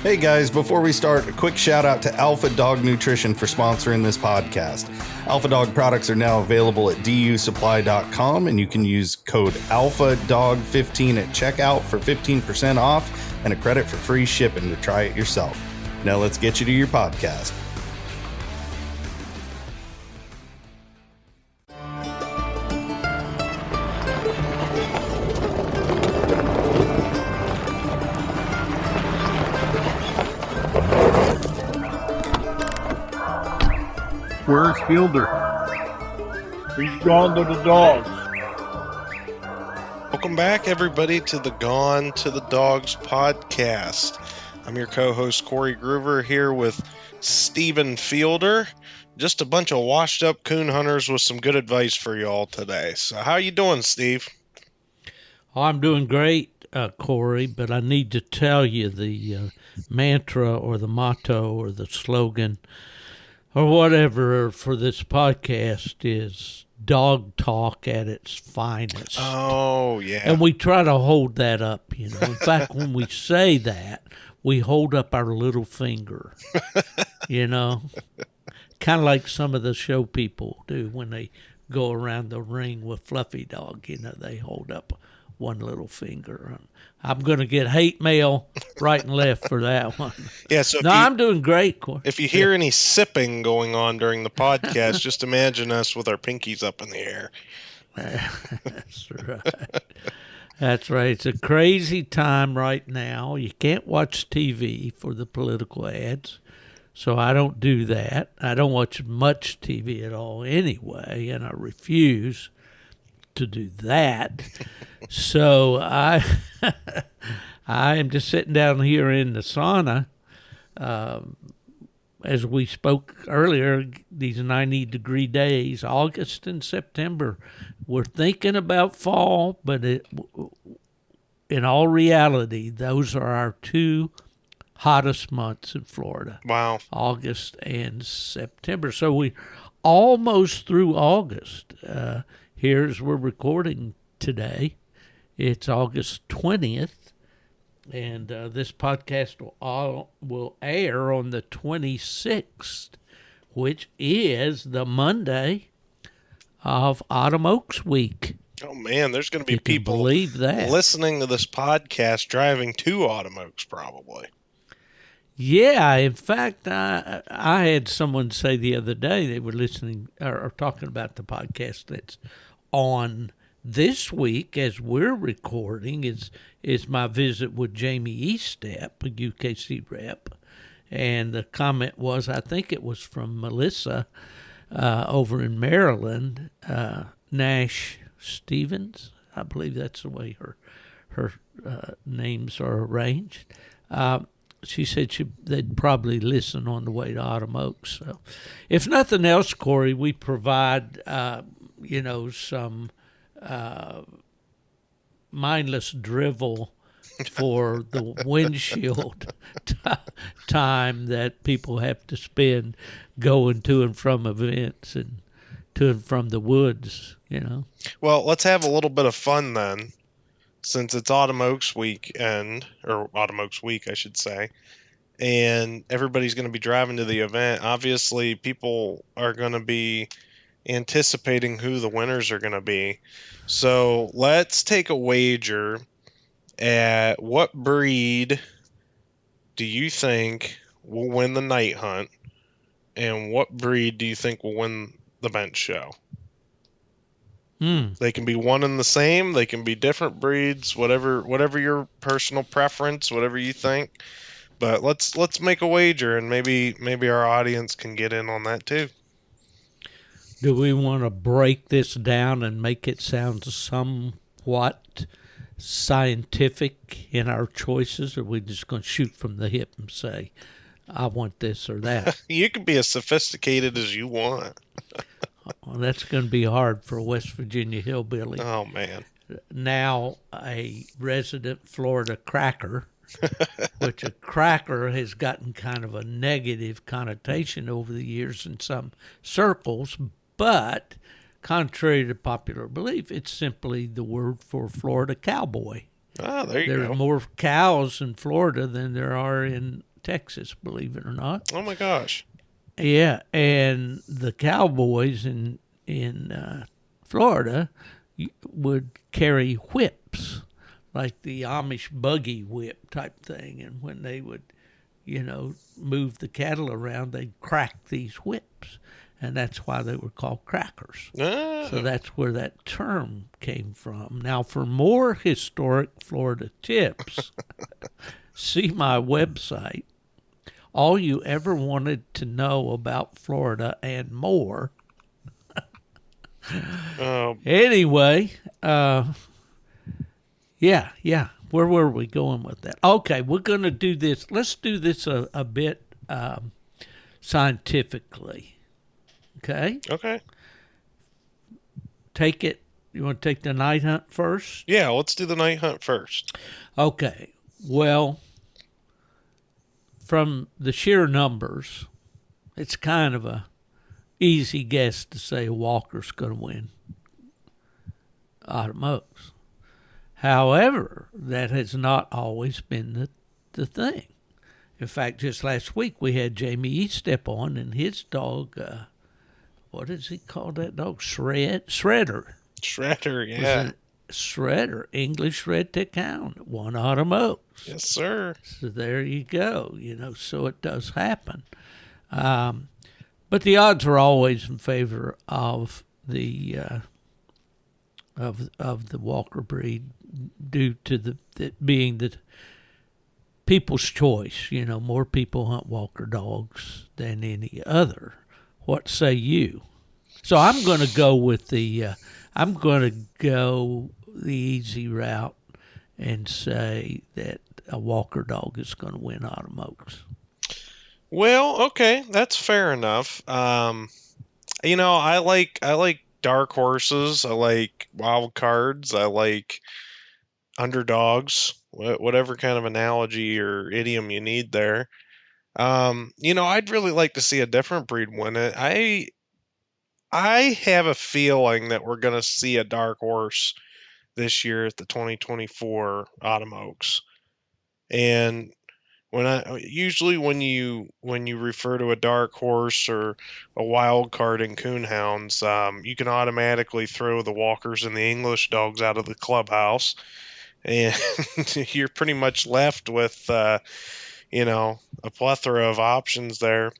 Hey guys, before we start, a quick shout out to Alpha Dog Nutrition for sponsoring this podcast. Alpha Dog products are now available at dusupply.com, and you can use code ALPHADOG15 at checkout for 15% off and a credit for free shipping to try it yourself. Now let's get you to your podcast. Where's Fielder? He's gone to the dogs. Welcome back, everybody, to the Gone to the Dogs podcast. I'm your co-host, Corey Groover, here with Stephen Fielder. Just a bunch of washed-up coon hunters with some good advice for y'all today. So how you doing, Steve? Oh, I'm doing great, Corey, but I need to tell you the mantra or the motto or the slogan or whatever for this podcast is dog talk at its finest. Oh, yeah. And we try to hold that up, you know. In fact, when we say that, we hold up our little finger, you know. Kind of like some of the show people do when they go around the ring with Fluffy Dog, you know, they hold up one little finger. I'm going to get hate mail right and left for that one. Yeah, so I'm doing great, Corey. If you hear any sipping going on during the podcast, just imagine us with our pinkies up in the air. That's right. That's right. It's a crazy time right now. You can't watch TV for the political ads, so I don't do that. I don't watch much TV at all anyway, and I refuse to do that. So I am just sitting down here in the sauna. As we spoke earlier, these 90-degree days, August and September, we're thinking about fall, but in all reality, those are our two hottest months in Florida. Wow. August and September. So we're almost through August. Here's we're recording today. It's August 20th, and this podcast will air on the 26th, which is the Monday of Autumn Oaks Week. Oh, man, there's going to be You can people believe that. listening to this podcast driving to Autumn Oaks, probably. Yeah, in fact, I had someone say the other day they were listening or talking about the podcast that's on this week as we're recording is my visit with Jamie Eastep, a UKC rep, and the comment was, I think it was from Melissa over in Maryland, Nash Stevens, I believe that's the way her names are arranged. She said they'd probably listen on the way to Autumn Oaks. So, if nothing else, Corey, we provide some mindless drivel for the windshield time that people have to spend going to and from events and to and from the woods, you know. Well, let's have a little bit of fun then, since it's Autumn Oaks weekend, or Autumn Oaks week, I should say, and everybody's going to be driving to the event. Obviously, people are going to be anticipating who the winners are going to be. So let's take a wager at what breed do you think will win the night hunt, and what breed do you think will win the bench show? They can be one and the same. They can be different breeds, whatever your personal preference, whatever you think. But let's make a wager, and maybe our audience can get in on that too. Do we want to break this down and make it sound somewhat scientific in our choices, or are we just going to shoot from the hip and say, I want this or that? You can be as sophisticated as you want. Well, that's going to be hard for a West Virginia hillbilly. Oh, man. Now a resident Florida cracker, which a cracker has gotten kind of a negative connotation over the years in some circles, but contrary to popular belief, it's simply the word for Florida cowboy. Ah, there you go. There's more cows in Florida than there are in Texas, believe it or not. Oh my gosh. Yeah, and the cowboys in Florida would carry whips, like the Amish buggy whip type thing, and when they would, move the cattle around, they'd crack these whips, and that's why they were called crackers. Ah. So that's where that term came from. Now, for more historic Florida tips, see my website. All you ever wanted to know about Florida and more. Anyway, yeah. Where were we going with that? Okay, we're going to do this. Let's do this a bit scientifically. Okay? Okay. Take it. You want to take the night hunt first? Yeah, let's do the night hunt first. Okay. Well, from the sheer numbers, it's kind of a easy guess to say a walker's going to win Autumn Oaks. However, that has not always been the thing. In fact, just last week we had Jamie E. step on, and his dog, what does he call that dog? Shredder. Shredder, yeah. Shredder, English red-tick hound, won Autumn Oaks. Yes, sir. So there you go. So it does happen. But the odds are always in favor of the of the Walker breed due to it being the people's choice. More people hunt Walker dogs than any other. What say you? So I'm going to go with the easy route and say that a Walker dog is going to win Autumn Oaks. Well, okay, that's fair enough. I like dark horses. I like wild cards. I like underdogs. Whatever kind of analogy or idiom you need there. I'd really like to see a different breed win it. I have a feeling that we're going to see a dark horse this year at the 2024 Autumn Oaks. And usually when you refer to a dark horse or a wild card in coonhounds, you can automatically throw the walkers and the English dogs out of the clubhouse, and you're pretty much left with a plethora of options there.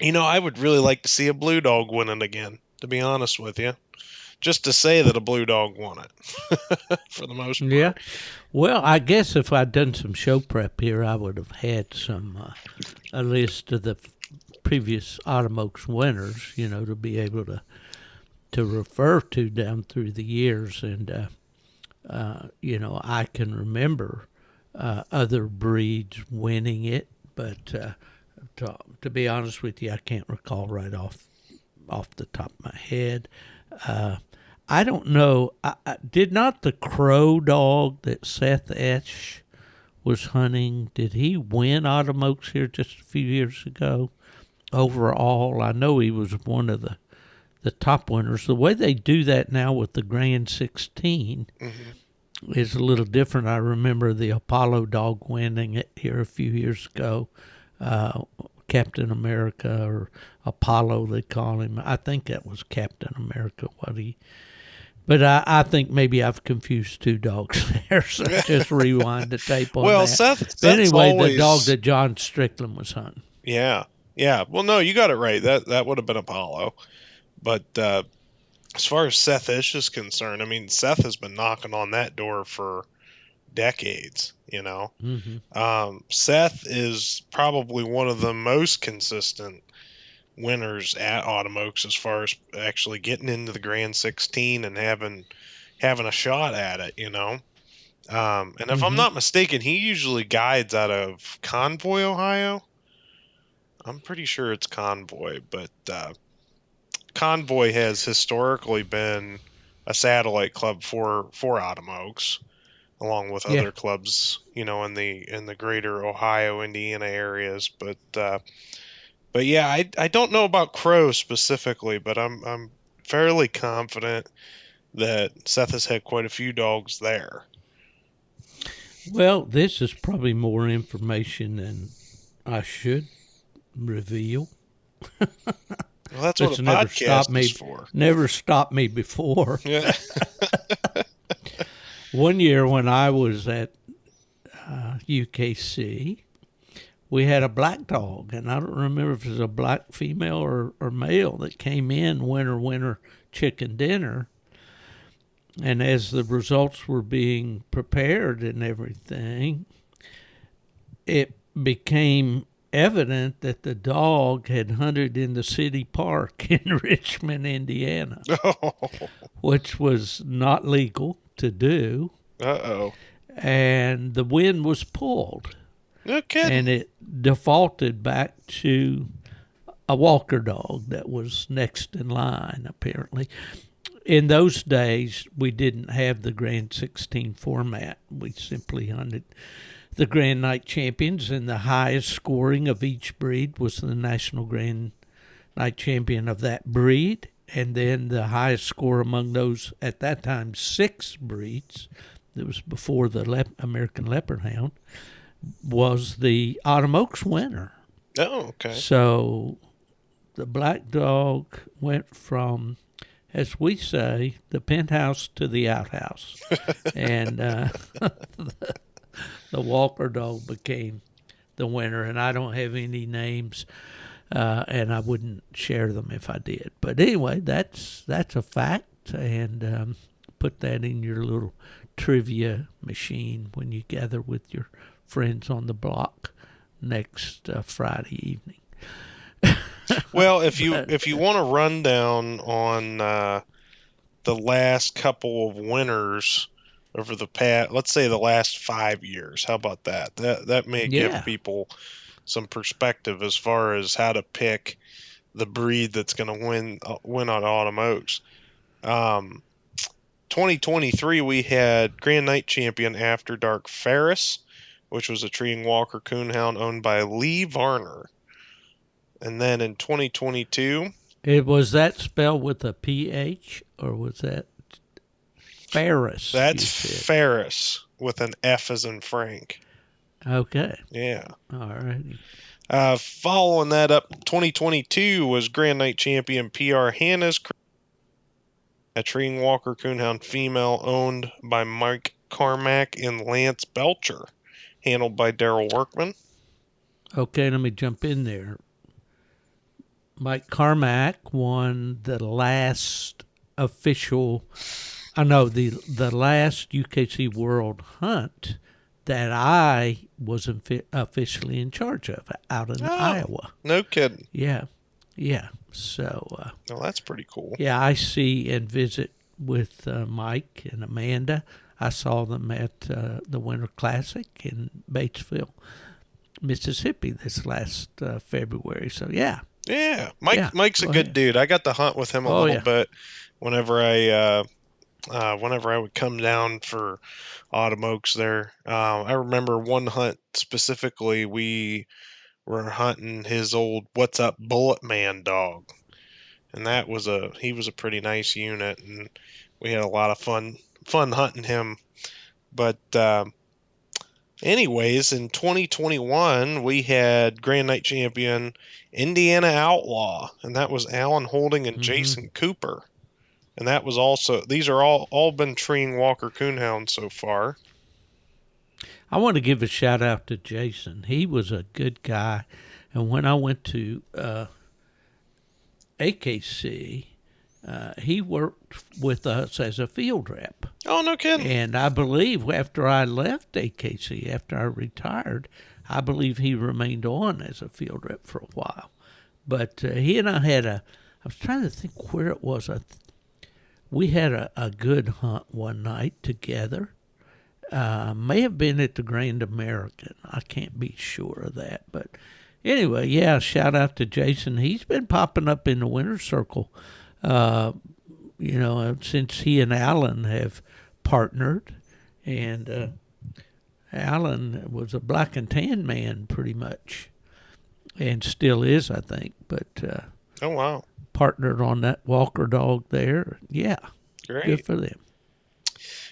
I would really like to see a blue dog win it again, to be honest with you. Just to say that a blue dog won it for the most part. Yeah. Well, I guess if I'd done some show prep here, I would have had a list of the previous Autumn Oaks winners, to be able to refer to down through the years. And, I can remember other breeds winning it, but to be honest with you, I can't recall right off the top of my head. I don't know. Did not the crow dog that Seth Esch was hunting, did he win Autumn Oaks here just a few years ago? Overall, I know he was one of the top winners. The way they do that now with the Grand 16 is a little different. I remember the Apollo dog winning it here a few years ago. Captain America, or Apollo they call him. I think that was Captain America. But I think maybe I've confused two dogs there, so just rewind the tape on that. Seth's anyway, always... the dog that John Strickland was hunting. Yeah. Well, no, you got it right. That would have been Apollo. But as far as Seth Ish is concerned, I mean, Seth has been knocking on that door for decades. Seth is probably one of the most consistent winners at Autumn Oaks as far as actually getting into the Grand 16 and having a shot at it, and if I'm not mistaken, he usually guides out of Convoy, Ohio. I'm pretty sure it's Convoy, but Convoy has historically been a satellite club for Autumn Oaks, along with other clubs, in the greater Ohio, Indiana areas. But yeah, I don't know about Crow specifically, but I'm fairly confident that Seth has had quite a few dogs there. Well, this is probably more information than I should reveal. Well, that's what It's a never podcast stopped me. is for. Never stopped me before. Yeah. One year when I was at UKC, we had a black dog, and I don't remember if it was a black female or male that came in winter chicken dinner. And as the results were being prepared and everything, it became evident that the dog had hunted in the city park in Richmond, Indiana, Oh. which was not legal to do. Uh-oh. And the win was pulled, No kidding. and it defaulted back to a Walker dog that was next in line, apparently. In those days, we didn't have the Grand 16 format. We simply hunted the Grand Night Champions, and the highest scoring of each breed was the National Grand Night Champion of that breed. And then the highest score among those, at that time, 6 breeds, that was before the American Leopard Hound, was the Autumn Oaks winner. Oh, okay. So the black dog went from, as we say, the penthouse to the outhouse. And the Walker dog became the winner. And I don't have any names, and I wouldn't share them if I did. But anyway, that's a fact, and put that in your little trivia machine when you gather with your friends on the block next Friday evening. Well, if you want a rundown on the last couple of winners over the past, let's say the last 5 years, how about that? That may give people some perspective as far as how to pick the breed that's going to win on Autumn Oaks. 2023, we had Grand Night Champion After Dark Ferris, which was a treeing walker coonhound owned by Lee Varner. And then in 2022... Was that spelled with a PH, or was that Ferris? That's Ferris, with an F as in Frank. Okay. Yeah. All right. Following that up, 2022 was Grand Night Champion PR Hannah's, a treeing walker coonhound female owned by Mike Carmack and Lance Belcher, handled by Daryl Workman. Okay, let me jump in there. Mike Carmack won the last official, the last UKC World Hunt that I was officially in charge of out in Iowa. No kidding. Yeah. So, well, that's pretty cool. Yeah, I see and visit with Mike and Amanda. I saw them at the Winter Classic in Batesville, Mississippi this last February. So, yeah. Yeah, Mike's a good dude. I got to hunt with him a little bit whenever I would come down for Autumn Oaks there. I remember one hunt specifically, we were hunting his old What's Up Bullet Man dog. And he was a pretty nice unit, and we had a lot of fun hunting him. But anyways, in 2021, we had Grand Night Champion Indiana Outlaw, and that was Alan Holding and Jason Cooper. And that was also, these are all been treeing walker coonhounds so far. I want to give a shout out to Jason. He was a good guy. And when I went to AKC, he worked with us as a field rep. Oh, no kidding. And I believe after I left AKC, after I retired, I believe he remained on as a field rep for a while. But he and I had I was trying to think where it was. We had a good hunt one night together. May have been at the Grand American. I can't be sure of that. But anyway, yeah, shout out to Jason. He's been popping up in the winter circle, since he and Alan have partnered. And Alan was a black and tan man pretty much, and still is, I think. But oh, wow. Partnered on that Walker dog there. Yeah, great. Good for them.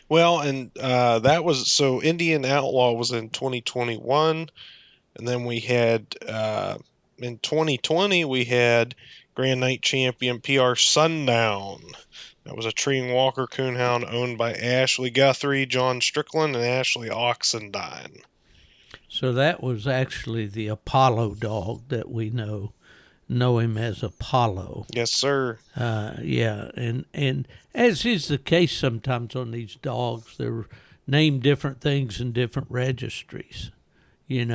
Well, and that was, so Indian Outlaw was in 2021. And then we had in 2020 we had Grand Night Champion PR Sundown. That was a treeing walker coonhound owned by Ashley Guthrie, John Strickland, and Ashley Oxendine. So that was actually the Apollo dog that we know him as Apollo. Yes, sir. Yeah, and as is the case sometimes on these dogs, they're named different things in different registries, and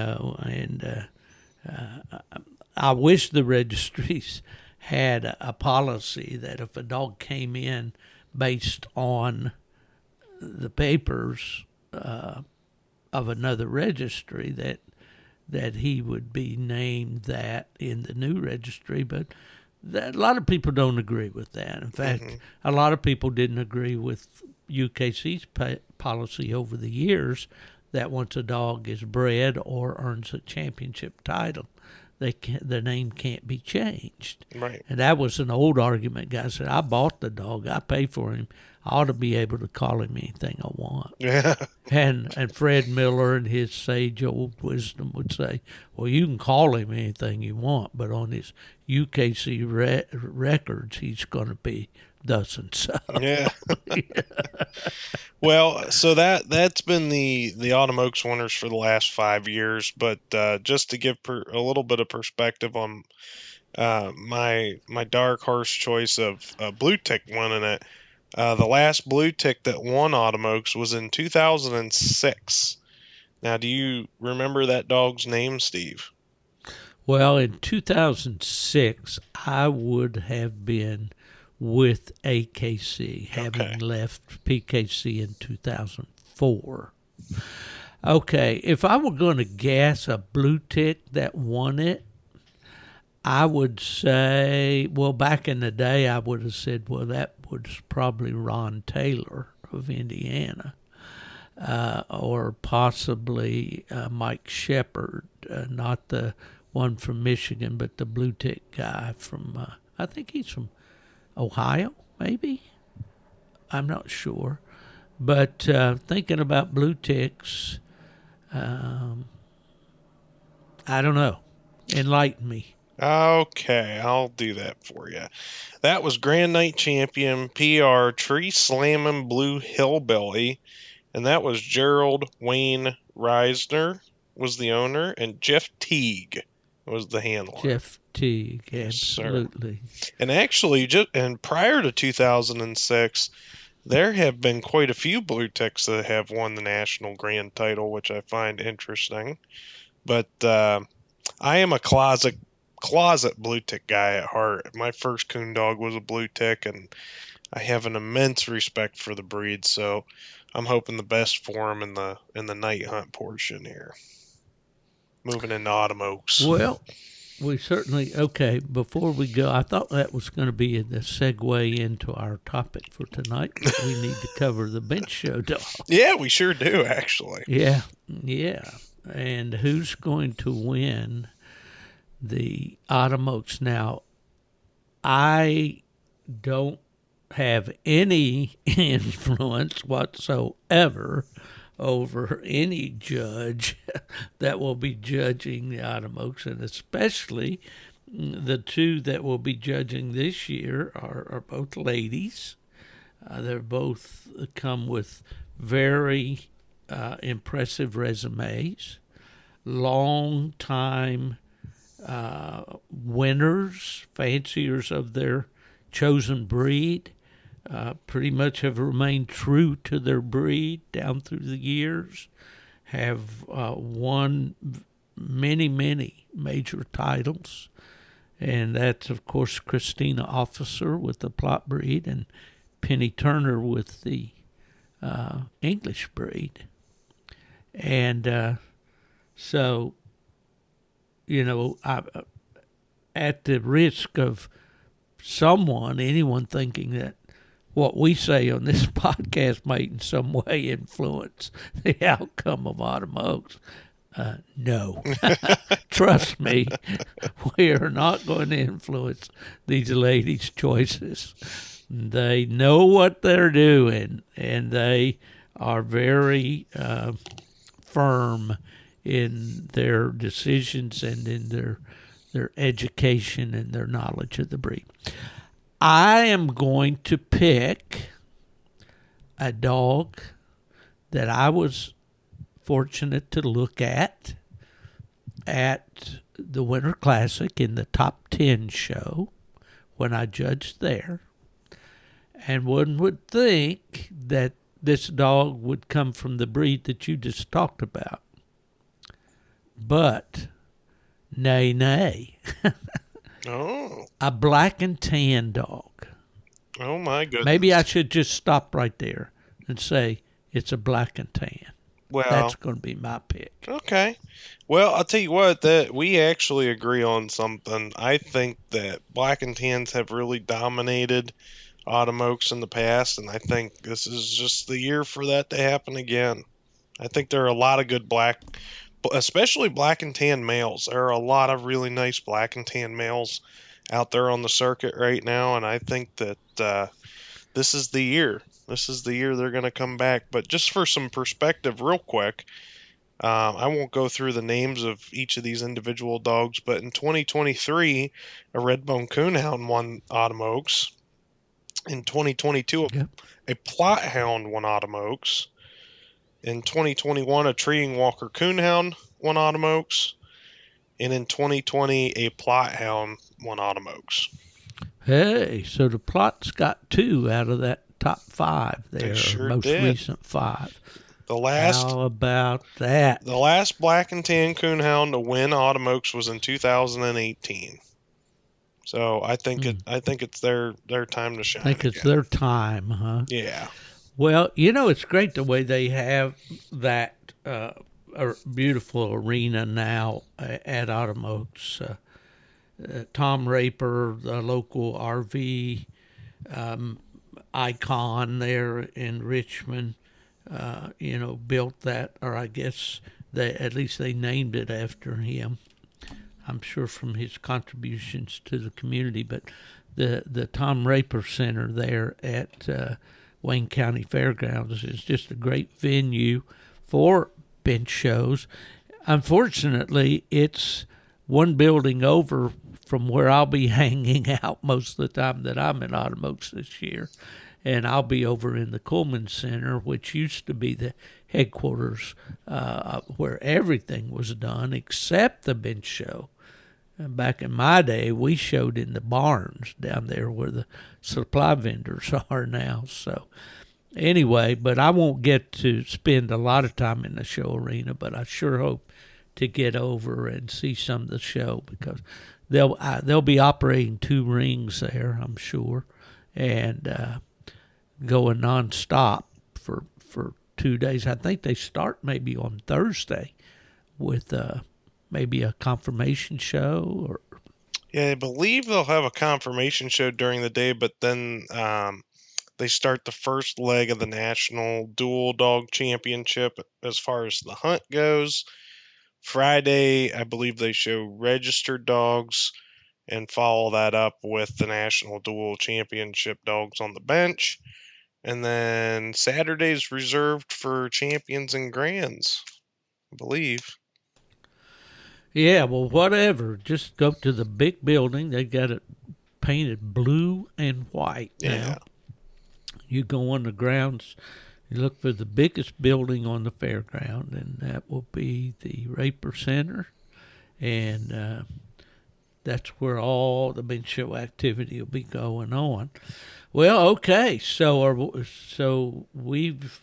I wish the registries had a policy that if a dog came in based on the papers of another registry that he would be named that in the new registry, but a lot of people don't agree with that. In fact, a lot of people didn't agree with UKC's policy over the years that once a dog is bred or earns a championship title, the name can't be changed. Right. And that was an old argument. Guys said, I bought the dog, I pay for him, I ought to be able to call him anything I want. Yeah. And Fred Miller in his sage old wisdom would say, well, you can call him anything you want, but on his UKC records, he's going to be thus and so. Yeah. Well, so that's been the Autumn Oaks winners for the last 5 years, but just to give a little bit of perspective on my dark horse choice of Blue Tick winning it. The last Blue Tick that won Autumn Oaks was in 2006. Now, do you remember that dog's name, Steve? Well, in 2006, I would have been with AKC, having left PKC in 2004. Okay, if I were going to guess a Blue Tick that won it, I would say, well, back in the day, I would have said, well, that was probably Ron Taylor of Indiana, or possibly Mike Shepard, not the one from Michigan, but the Blue Tick guy from, I think he's from Ohio, maybe? I'm not sure. But thinking about Blue Ticks, I don't know. Enlighten me. Okay, I'll do that for you. That was Grand Night Champion PR Tree Slamming Blue Hillbilly, and that was Gerald Wayne Reisner was the owner, and Jeff Teague was the handler. Jeff Teague, Yes, absolutely. sir. And actually, prior to 2006, there have been quite a few Blue Ticks that have won the national grand title, which I find interesting. But I am a closet Blue Tick guy at heart. My first coon dog was a Blue Tick, and I have an immense respect for the breed. So I'm hoping the best for him in the night hunt portion here. Moving into Autumn Oaks. Well, we certainly, okay, before we go, I thought that was going to be the segue into our topic for tonight, but we need to cover the bench show dog. Yeah, we sure do, actually. Yeah. And who's going to win the Autumn Oaks? Now, I don't have any influence whatsoever over any judge that will be judging the Autumn Oaks, and especially the two that will be judging this year are both ladies. They're both come with very impressive resumes, long time winners, fanciers of their chosen breed. Pretty much have remained true to their breed down through the years, have won many major titles, and that's, of course, Christina Officer with the Plot breed and Penny Turner with the English breed. And so, at the risk of anyone thinking that what we say on this podcast might in some way influence the outcome of Autumn Oaks. No. Trust me, we are not going to influence these ladies' choices. They know what they're doing, and they are very firm in their decisions and in their education and their knowledge of the breed. I am going to pick a dog that I was fortunate to look at the Winter Classic in the top 10 show when I judged there. And one would think that this dog would come from the breed that you just talked about. But, nay. Oh. A black and tan dog. Oh, my goodness. Maybe I should just stop right there and say it's a black and tan. Well, that's going to be my pick. Okay. Well, I'll tell you what, that we actually agree on something. I think that black and tans have really dominated autumn oaks in the past, and I think this is just the year for that to happen again. I think there are a lot of good especially black and tan males. There are a lot of really nice black and tan males out there on the circuit right now, and I think that this is the year. This is the year they're going to come back. But just for some perspective, real quick, I won't go through the names of each of these individual dogs, but in 2023, a red-bone coonhound won Autumn Oaks. In 2022, a plot hound won Autumn Oaks. In 2021, a treeing walker coonhound won Autumn Oaks. And in 2020, a plot hound won Autumn Oaks. Hey, so the plot's got 2 out of that top 5 there, They sure most did. recent 5. How about that? The last black and tan coonhound to win Autumn Oaks was in 2018. So I think it's their time to shine. I think it's their time, huh? Yeah. Well, it's great the way they have that beautiful arena now at Autumn Oaks. Tom Raper, the local RV icon there in Richmond, built that, or I guess at least they named it after him. I'm sure from his contributions to the community, but the Tom Raper Center there at Wayne County Fairgrounds is just a great venue for bench shows. Unfortunately, it's one building over from where I'll be hanging out most of the time that I'm in Autumn Oaks this year. And I'll be over in the Coleman Center, which used to be the headquarters where everything was done except the bench show. And back in my day, we showed in the barns down there where the supply vendors are now. So anyway, but I won't get to spend a lot of time in the show arena, but I sure hope to get over and see some of the show because they'll be operating 2 rings there, I'm sure, and going nonstop for 2 days. I think they start maybe on Thursday with maybe a confirmation show or. Yeah, I believe they'll have a confirmation show during the day, but then they start the first leg of the National Dual Dog Championship as far as the hunt goes. Friday, I believe they show registered dogs and follow that up with the National Dual Championship dogs on the bench. And then Saturday's reserved for champions and grands, I believe. Yeah, well, whatever. Just go to the big building. They got it painted blue and white now. Yeah. You go on the grounds, you look for the biggest building on the fairground, and that will be the Raper Center. And that's where all the bench show activity will be going on. Well, okay, so we've.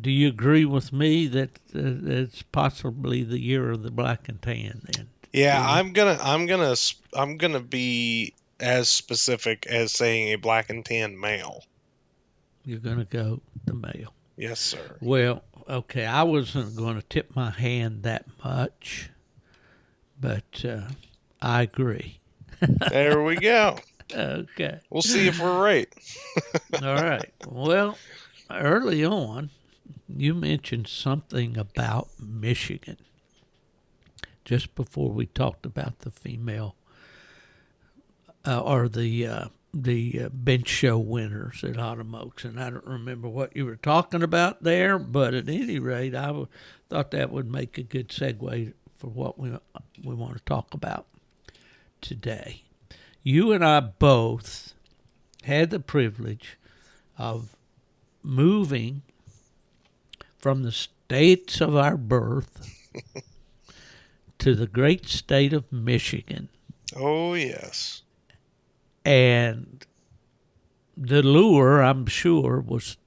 Do you agree with me that it's possibly the year of the black and tan? Then, yeah, I'm gonna be as specific as saying a black and tan male. You're gonna go the male. Yes, sir. Well, okay, I wasn't going to tip my hand that much, but I agree. There we go. Okay. We'll see if we're right. All right. Well, early on, you mentioned something about Michigan just before we talked about the female or the bench show winners at Autumn Oaks, and I don't remember what you were talking about there, but at any rate, thought that would make a good segue for what we want to talk about today. You and I both had the privilege of moving from the states of our birth to the great state of Michigan. Oh, yes. And the lure, I'm sure, was,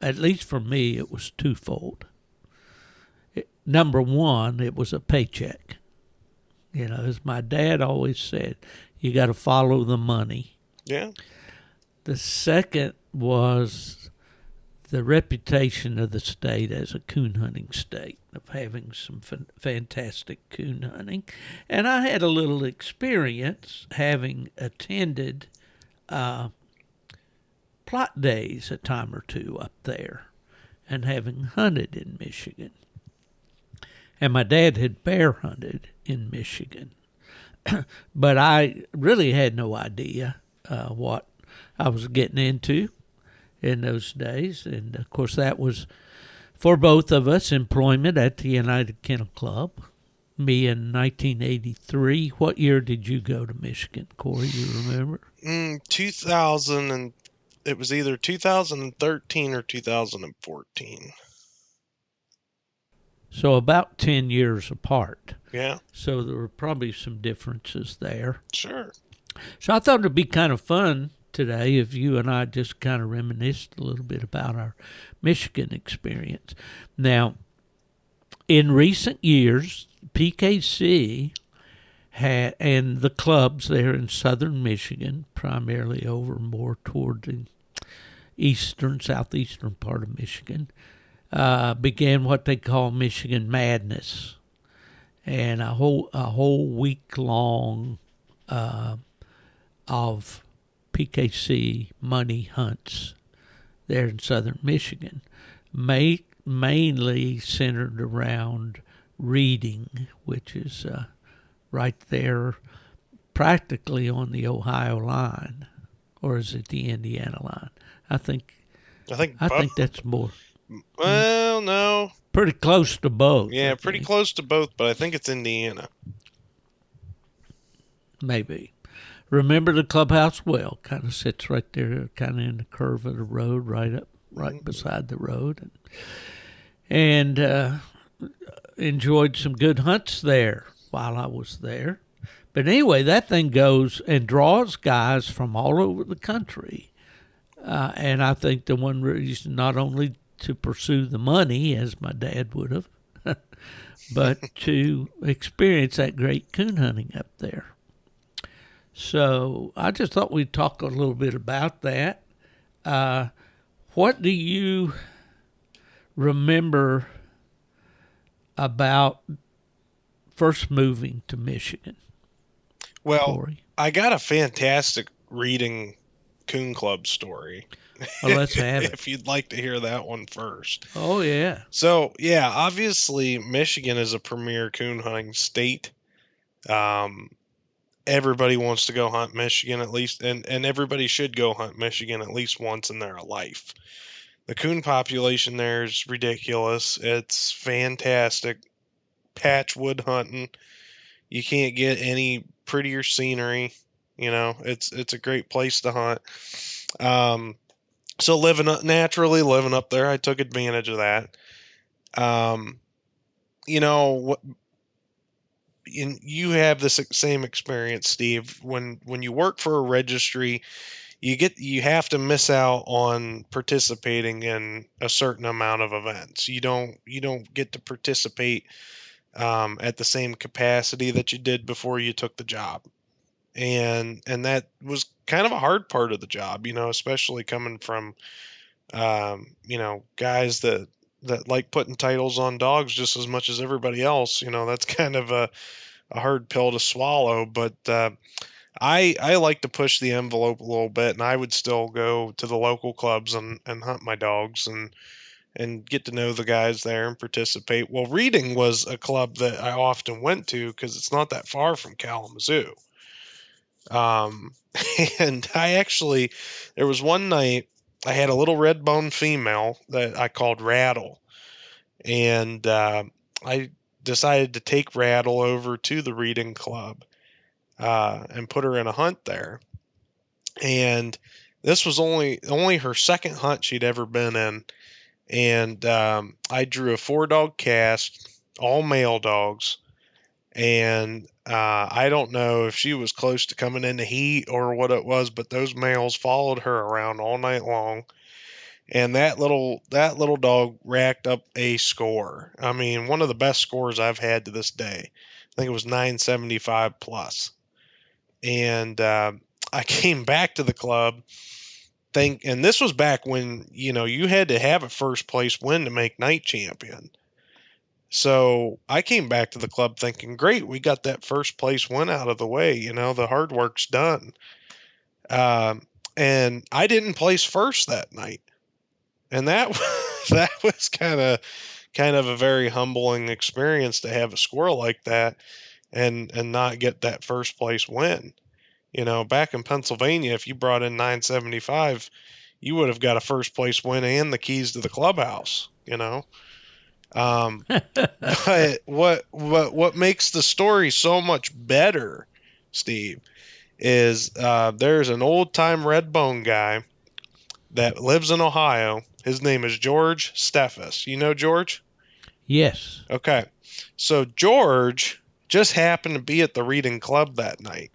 at least for me, it was twofold. Number one, it was a paycheck. You know, as my dad always said, you got to follow the money. Yeah. The second was the reputation of the state as a coon hunting state, of having some fantastic coon hunting. And I had a little experience having attended plot days a time or two up there and having hunted in Michigan. And my dad had bear hunted in Michigan. But I really had no idea what I was getting into in those days. And, of course, that was, for both of us, employment at the United Kennel Club. Me in 1983. What year did you go to Michigan, Corey? You remember? 2000, and it was either 2013 or 2014. So about 10 years apart. Yeah. So there were probably some differences there. Sure. So I thought it would be kind of fun today if you and I just kind of reminisced a little bit about our Michigan experience. Now, in recent years, PKC and the clubs there in southern Michigan, primarily over more toward the southeastern part of Michigan, began what they call Michigan Madness, and a whole week long of PKC money hunts there in southern Michigan, mainly centered around Reading, which is right there practically on the Ohio line, or is it the Indiana line? I think that's more. Well, no. Pretty close to both. Yeah, pretty close to both, but I think it's Indiana. Maybe. Remember the clubhouse well. Kind of sits right there, kind of in the curve of the road, right beside the road. And enjoyed some good hunts there while I was there. But anyway, that thing goes and draws guys from all over the country. And I think the one reason, not only to pursue the money, as my dad would have, but to experience that great coon hunting up there. So I just thought we'd talk a little bit about that. What do you remember about first moving to Michigan? Well, Corey? I got a fantastic Reading Coon Club story. Well, let's have it. If you'd like to hear that one first. Oh, yeah. So, yeah, obviously Michigan is a premier coon hunting state. Everybody wants to go hunt Michigan at least, and everybody should go hunt Michigan at least once in their life. The coon population there is ridiculous. It's fantastic. Patchwood hunting. You can't get any prettier scenery. You know, it's a great place to hunt. So naturally living up there, I took advantage of that. You know, you have this same experience, Steve. When you work for a registry, you have to miss out on participating in a certain amount of events. You don't get to participate at the same capacity that you did before you took the job. And that was kind of a hard part of the job, you know, especially coming from you know, guys that like putting titles on dogs just as much as everybody else. You know, that's kind of a hard pill to swallow, but I like to push the envelope a little bit, and I would still go to the local clubs and hunt my dogs and get to know the guys there and participate. Well, Reading was a club that I often went to because it's not that far from Kalamazoo. Um, and there was one night I had a little red bone female that I called Rattle, and I decided to take Rattle over to the reading club and put her in a hunt there. And this was only her second hunt she'd ever been in, and I drew a 4-dog cast, all male dogs, and I don't know if she was close to coming into heat or what it was, but those males followed her around all night long, and that little dog racked up a score. I mean, one of the best scores I've had to this day. I think it was 975 plus, and I came back to the club. And this was back when you had to have a first place win to make night champion. So I came back to the club thinking, great, we got that first place win out of the way. The hard work's done. And I didn't place first that night, and that that was kind of a very humbling experience to have a score like that and not get that first place win. Back in Pennsylvania, if you brought in 975, you would have got a first place win and the keys to the clubhouse. But what makes the story so much better, Steve, is there's an old time Redbone guy that lives in Ohio. His name is George Steffes. You know George? Yes. Okay. So George just happened to be at the reading club that night,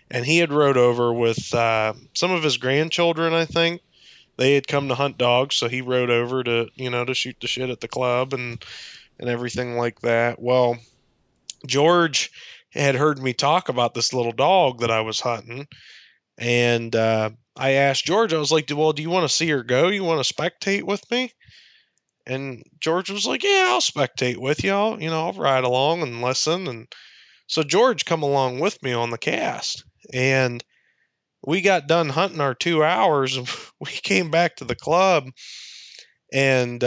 and he had rode over with some of his grandchildren, I think. They had come to hunt dogs, so he rode over to shoot the shit at the club and everything like that. Well, George had heard me talk about this little dog that I was hunting, and I asked George, I was like, well, do you want to see her go? You want to spectate with me? And George was like, yeah, I'll spectate with you. I'll ride along and listen. And so George come along with me on the cast, and we got done hunting our 2 hours, and we came back to the club, and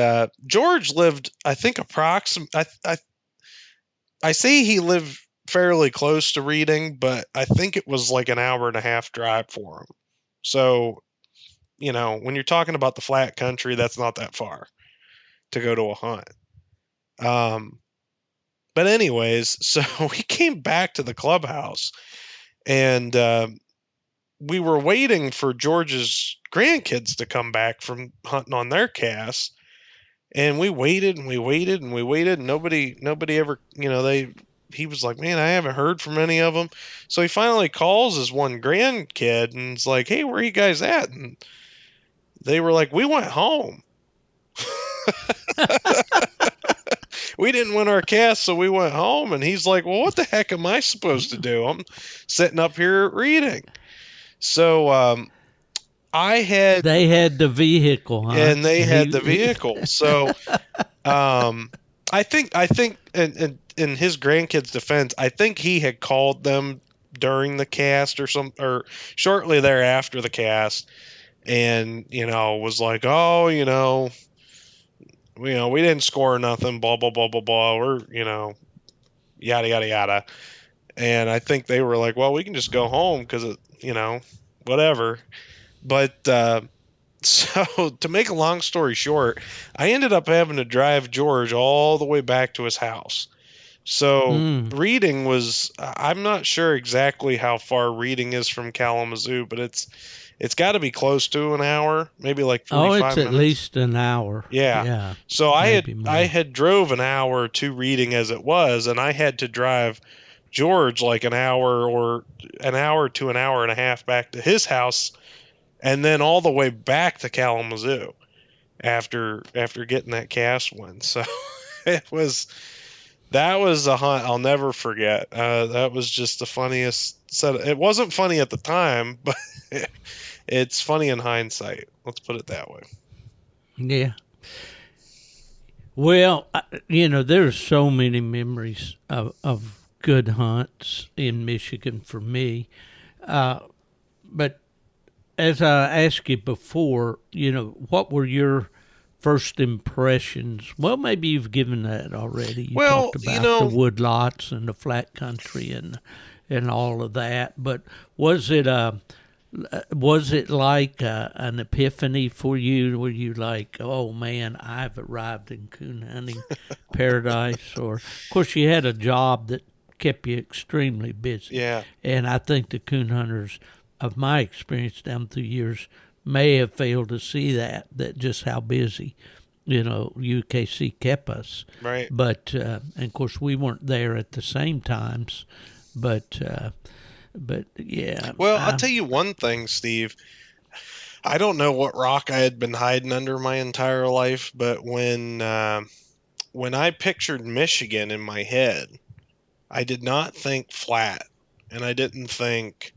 George lived, I think, I say he lived fairly close to Reading, but I think it was like an hour and a half drive for him. So, when you're talking about the flat country, that's not that far to go to a hunt. But anyways, so we came back to the clubhouse, and we were waiting for George's grandkids to come back from hunting on their cast. And we waited and we waited and we waited, and nobody ever, he was like, man, I haven't heard from any of them. So he finally calls his one grandkid and is like, hey, where are you guys at? And they were like, we went home. We didn't win our cast, so we went home. And he's like, well, what the heck am I supposed to do? I'm sitting up here reading. So they had the vehicle, huh? And they had the vehicle. So I think in his grandkid's defense, I think he had called them during the cast or shortly thereafter the cast, and was like, oh, we didn't score nothing, blah blah blah blah blah, or yada yada yada. And I think they were like, well, we can just go home because whatever. But so to make a long story short, I ended up having to drive George all the way back to his house. So Reading was, I'm not sure exactly how far Reading is from Kalamazoo, but it's got to be close to an hour, maybe like 45 minutes. Oh, it's at least an hour. Yeah. So I had drove an hour to Reading as it was, and I had to drive George like an hour to an hour and a half back to his house, and then all the way back to Kalamazoo after getting that cast win. So that was a hunt I'll never forget. That was just the funniest set. It wasn't funny at the time, but it's funny in hindsight. Let's put it that way. Yeah. Well, there's so many memories of good hunts in Michigan for me. But as I asked you before, what were your first impressions? Well, maybe you've given that already. You talked about the woodlots and the flat country and and all of that. But was it like an epiphany for you? Were you like, oh man, I've arrived in coon hunting paradise? Or, of course, you had a job that kept you extremely busy. Yeah. And I think the coon hunters, of my experience down through years, may have failed to see that just how busy, UKC kept us. Right. But, and of course, we weren't there at the same times. But yeah. Well, I'll tell you one thing, Steve. I don't know what rock I had been hiding under my entire life, but when I pictured Michigan in my head, I did not think flat, and I didn't think,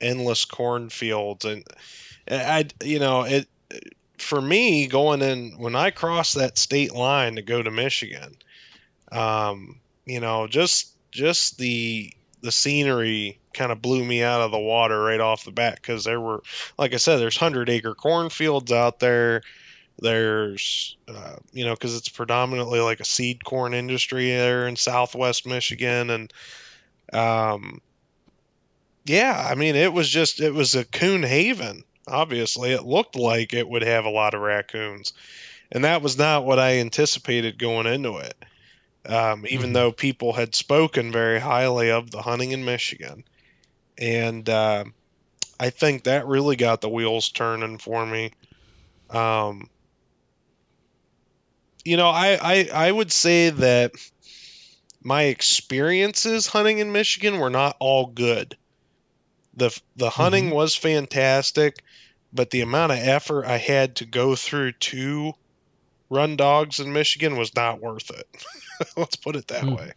endless cornfields, and it for me going in when I crossed that state line to go to Michigan, just the scenery kind of blew me out of the water right off the bat because there were, like I said, there's 100-acre cornfields out there. There's, because it's predominantly like a seed corn industry there in Southwest Michigan. And, it was a coon haven. Obviously, it looked like it would have a lot of raccoons. And that was not what I anticipated going into it. Even though people had spoken very highly of the hunting in Michigan. And I think that really got the wheels turning for me. I would say that my experiences hunting in Michigan were not all good. The hunting was fantastic, but the amount of effort I had to go through to run dogs in Michigan was not worth it. Let's put it that way.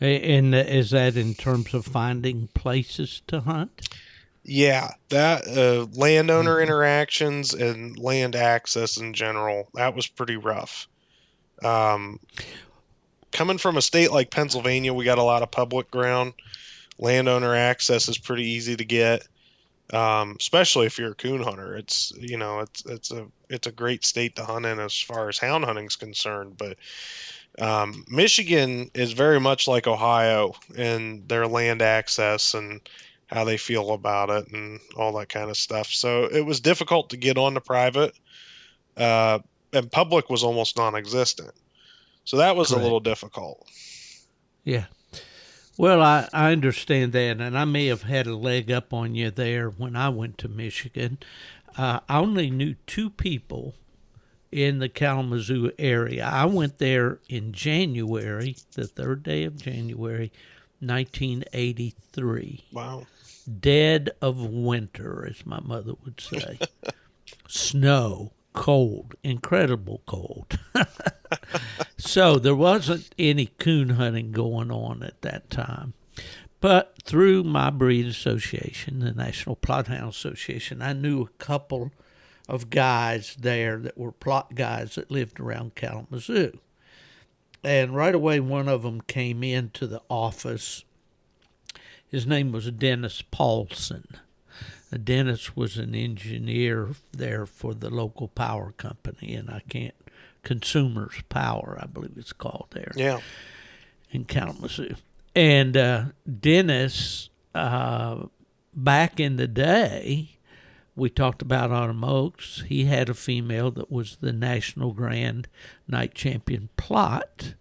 And is that in terms of finding places to hunt? Yeah, that landowner interactions and land access in general, that was pretty rough. Coming from a state like Pennsylvania, we got a lot of public ground. Landowner access is pretty easy to get, especially if you're a coon hunter. It's a great state to hunt in as far as hound hunting is concerned. But Michigan is very much like Ohio in their land access and how they feel about it and all that kind of stuff. So it was difficult to get on the private, and public was almost non-existent. So that was a little difficult. Yeah. Well, I understand that, and I may have had a leg up on you there when I went to Michigan. I only knew two people in the Kalamazoo area. I went there in January, the third day of January, 1983. Wow. Dead of winter, as my mother would say. Snow, cold, incredible cold. So there wasn't any coon hunting going on at that time. But through my breed association, the National Plothound Association, I knew a couple of guys there that were plot guys that lived around Kalamazoo. And right away, one of them came into the office. His name was Dennis Paulson. Dennis was an engineer there for the local power company, and Consumers Power, I believe it's called there. Yeah. In Kalamazoo. And Dennis, back in the day, we talked about Autumn Oaks. He had a female that was the National Grand Night Champion Plot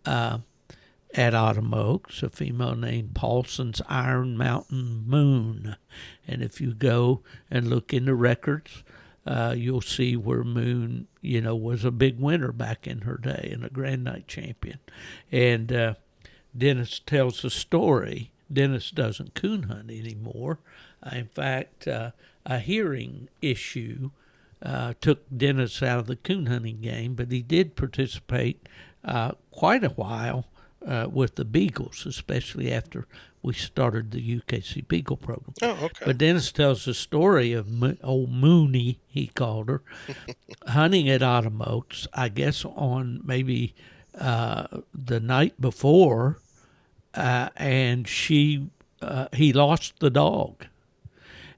at Autumn Oaks, a female named Paulson's Iron Mountain Moon. And if you go and look in the records, you'll see where Moon, was a big winner back in her day and a Grand Night Champion. And Dennis tells a story. Dennis doesn't coon hunt anymore. In fact, a hearing issue took Dennis out of the coon hunting game, but he did participate quite a while with the Beagles, especially after we started the UKC Beagle program. Oh, okay. But Dennis tells the story of old Mooney, he called her, hunting at Autumn Oaks, I guess on maybe the night before, and he lost the dog.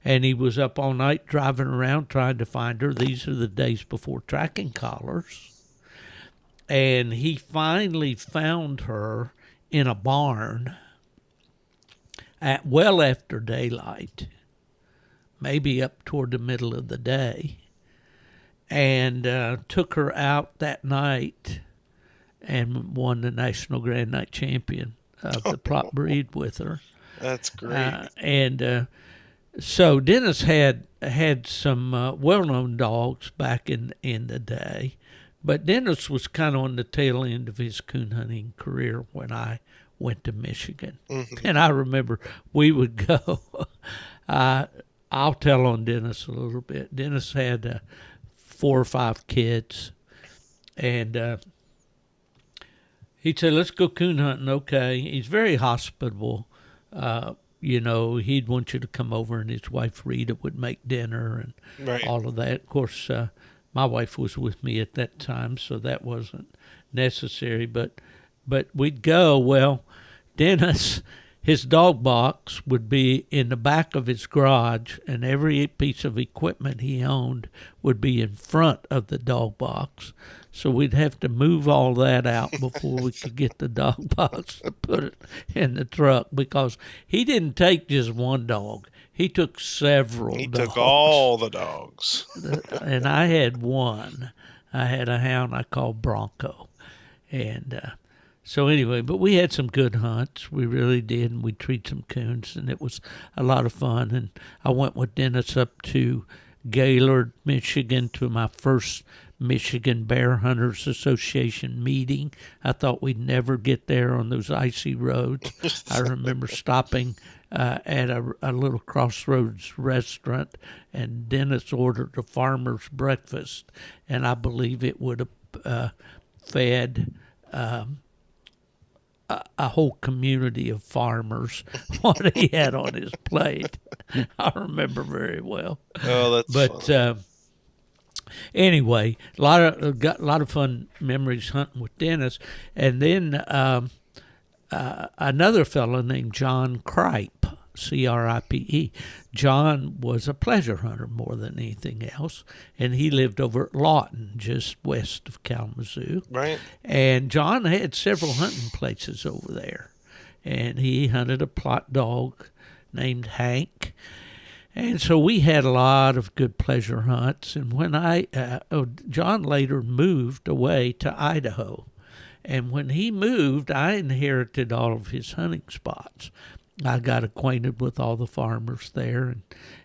And he was up all night driving around trying to find her. These are the days before tracking collars. And he finally found her in a barn at well after daylight, maybe up toward the middle of the day, and took her out that night and won the National Grand Night Champion of the plot breed with her. That's great. So Dennis had some well-known dogs back in the day, but Dennis was kind of on the tail end of his coon hunting career when I went to Michigan. Mm-hmm. And I remember we would go. I'll tell on Dennis a little bit. Dennis had 4 or 5 kids, and he'd say, "Let's go coon hunting." Okay. He's very hospitable. He'd want you to come over, and his wife Rita would make dinner and all of that. Of course, my wife was with me at that time, so that wasn't necessary. But we'd go. Well, Dennis, his dog box would be in the back of his garage, and every piece of equipment he owned would be in front of the dog box. So we'd have to move all that out before we could get the dog box to put it in the truck, because he didn't take just one dog. He took several dogs. He took all the dogs. And I had one. I had a hound I called Bronco. And so anyway, but we had some good hunts. We really did, and we'd treat some coons, and it was a lot of fun. And I went with Dennis up to Gaylord, Michigan, to my first Michigan Bear Hunters Association meeting. I thought we'd never get there on those icy roads. I remember stopping at a little crossroads restaurant, and Dennis ordered a farmer's breakfast, and I believe it would have fed a whole community of farmers what he had on his plate. I remember very well. Oh, that's fun. Anyway, got a lot of fun memories hunting with Dennis, and then another fellow named John Cripe, Cripe. John was a pleasure hunter more than anything else, and he lived over at Lawton, just west of Kalamazoo. Right. And John had several hunting places over there, and he hunted a plot dog named Hank. And so we had a lot of good pleasure hunts. And when John later moved away to Idaho. And when he moved, I inherited all of his hunting spots. I got acquainted with all the farmers there.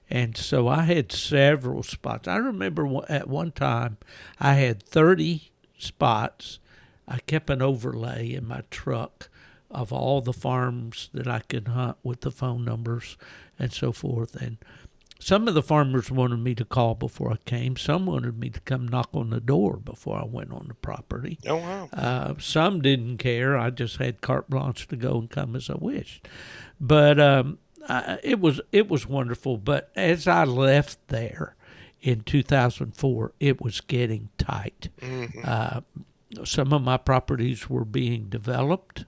And so I had several spots. I remember at one time I had 30 spots. I kept an overlay in my truck of all the farms that I could hunt with the phone numbers and so forth. And some of the farmers wanted me to call before I came. Some wanted me to come knock on the door before I went on the property. Oh, wow. Some didn't care. I just had carte blanche to go and come as I wished. But it was wonderful. But as I left there in 2004, it was getting tight. Mm-hmm. Some of my properties were being developed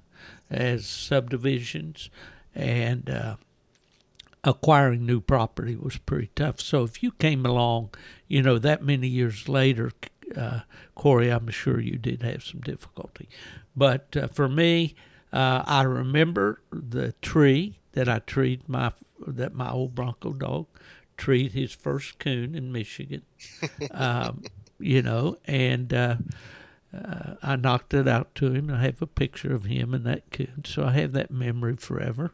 as subdivisions, and acquiring new property was pretty tough. So if you came along, that many years later, Corey, I'm sure you did have some difficulty. But for me, I remember the tree that that my old Bronco dog treed his first coon in Michigan, and I knocked it out to him. I have a picture of him and that coon, so I have that memory forever.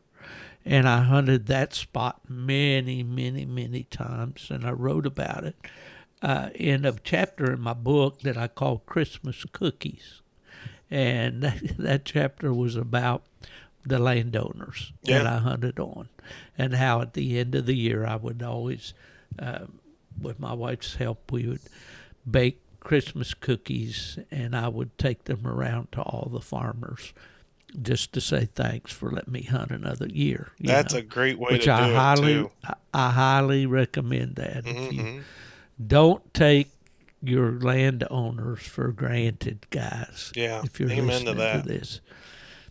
And I hunted that spot many, many, many times, and I wrote about it in a chapter in my book that I call Christmas Cookies. And that chapter was about the landowners that I hunted on, and how at the end of the year I would always, with my wife's help, we would bake Christmas cookies, and I would take them around to all the farmers just to say thanks for letting me hunt another year. That's a great way to do it, too. I highly recommend that. Mm-hmm. If you don't take your landowners for granted, guys. Yeah, if you're amen listening to that. to this.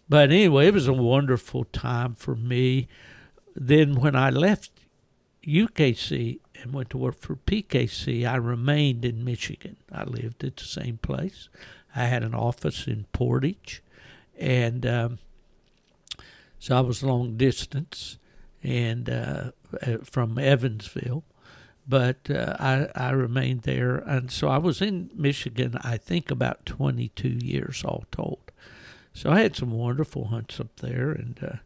But anyway, it was a wonderful time for me. Then when I left UKC and went to work for PKC, I remained in Michigan. I lived at the same place. I had an office in Portage. And So I was long distance and from Evansville. But I remained there. And so I was in Michigan, I think, about 22 years all told. So I had some wonderful hunts up there. And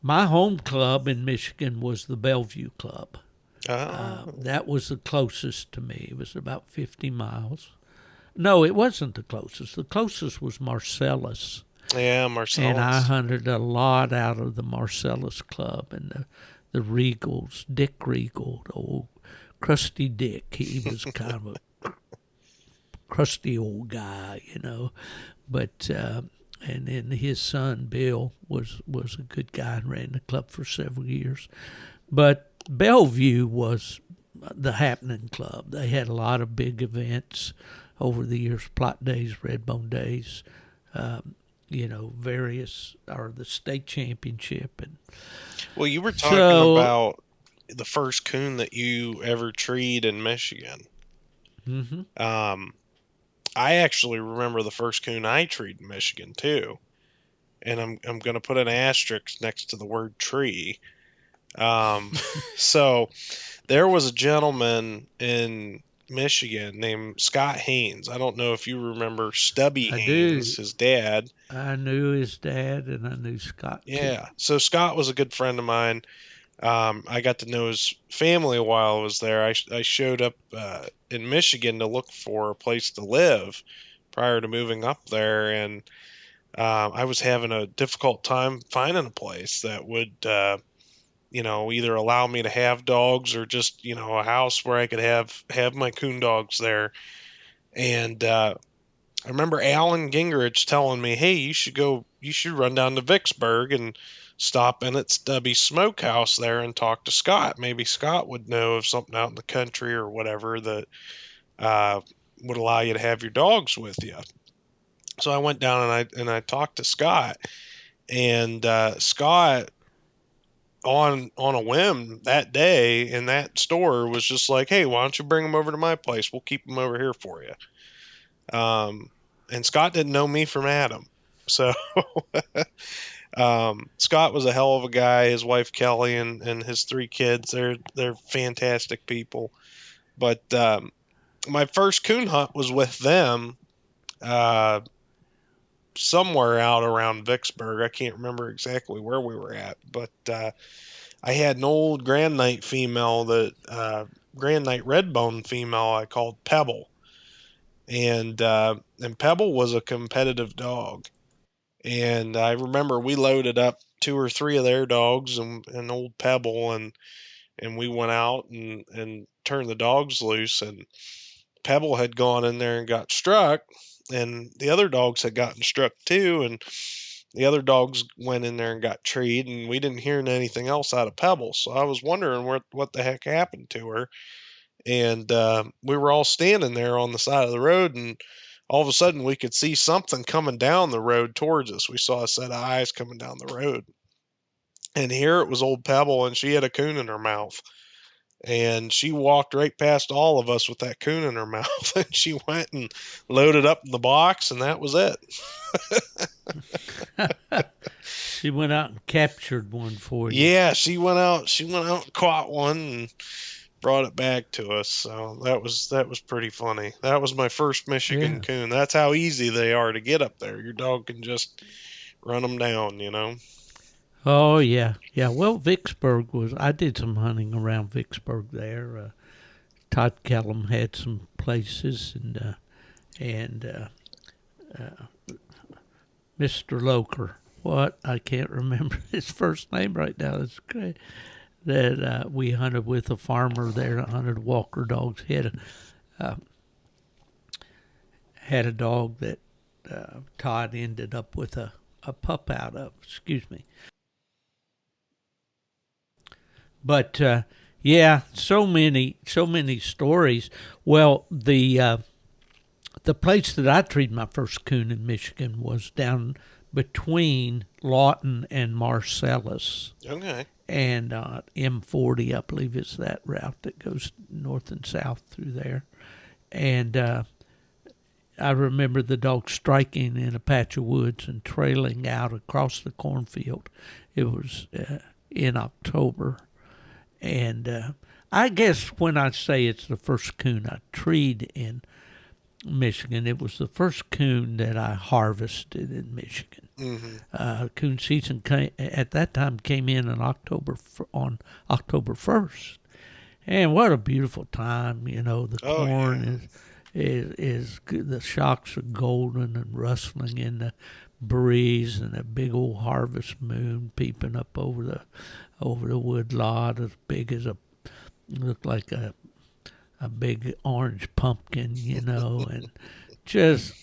my home club in Michigan was the Bellevue Club. That was the closest to me. It was about 50 miles. No, it wasn't the closest. The closest was Marcellus. Yeah, Marcellus. And I hunted a lot out of the Marcellus Club and the Regals, Dick Regal, the old crusty Dick. He was kind of a crusty old guy, But and then his son Bill was a good guy and ran the club for several years. But Bellevue was the happening club. They had a lot of big events over the years: Plot Days, Redbone Days, various, or the state championship. And well, you were talking about the first coon that you ever treed in Michigan. Mm-hmm. I actually remember the first coon I treed in Michigan too, and I'm going to put an asterisk next to the word tree. So there was a gentleman in Michigan named Scott Haynes. I don't know if you remember Stubby Haynes, his dad. I knew his dad, and I knew Scott too. Yeah, so Scott was a good friend of mine. I got to know his family while I was there. I showed up in Michigan to look for a place to live prior to moving up there, and I was having a difficult time finding a place that would, either allow me to have dogs or just, a house where I could have my coon dogs there. And I remember Alan Gingrich telling me, "Hey, you should run down to Vicksburg and stop in at Stubby's Smokehouse there and talk to Scott. Maybe Scott would know of something out in the country or whatever that would allow you to have your dogs with you." So I went down and I talked to Scott, and Scott, on a whim that day in that store, was just like, "Hey, why don't you bring them over to my place? We'll keep them over here for you." And Scott didn't know me from Adam. So Scott was a hell of a guy. His wife Kelly and his 3 kids, they're fantastic people. But my first coon hunt was with them somewhere out around Vicksburg. I can't remember exactly where we were at, but I had an old Grand Night female, Grand Night Redbone female I called Pebble. And Pebble was a competitive dog. And I remember we loaded up 2 or 3 of their dogs and old Pebble, and we went out and turned the dogs loose. And Pebble had gone in there and got struck, and the other dogs had gotten struck too. And the other dogs went in there and got treed, and we didn't hear anything else out of Pebble. So I was wondering what the heck happened to her. And we were all standing there on the side of the road, and all of a sudden we could see something coming down the road towards us. We saw a set of eyes coming down the road, and here it was old Pebble, and she had a coon in her mouth, and she walked right past all of us with that coon in her mouth, and she went and loaded up in the box, and that was it. She went out and captured one for you. Yeah, she went out and caught one and brought it back to us. So that was pretty funny. That was my first Michigan coon. That's how easy they are to get up there. Your dog can just run them down. Oh yeah. Well, Vicksburg I did some hunting around Vicksburg there. Todd Kellum had some places, and Mr. Loker. What? I can't remember his first name right now. That's great. That we hunted with a farmer there that hunted Walker dogs. He had a dog that Todd ended up with a pup out of. Excuse me. But so many stories. Well, the place that I treated my first coon in Michigan was down between Lawton and Marcellus. Okay. And M40, I believe is that route that goes north and south through there. And I remember the dog striking in a patch of woods and trailing out across the cornfield. It was in October. And I guess when I say it's the first coon I treed in Michigan, it was the first coon that I harvested in Michigan. Coon season at that time came in on October 1st. And what a beautiful time, the corn is good. The shocks are golden and rustling in the breeze, and a big old harvest moon peeping up over the woodlot, as big as looked like a big orange pumpkin, and just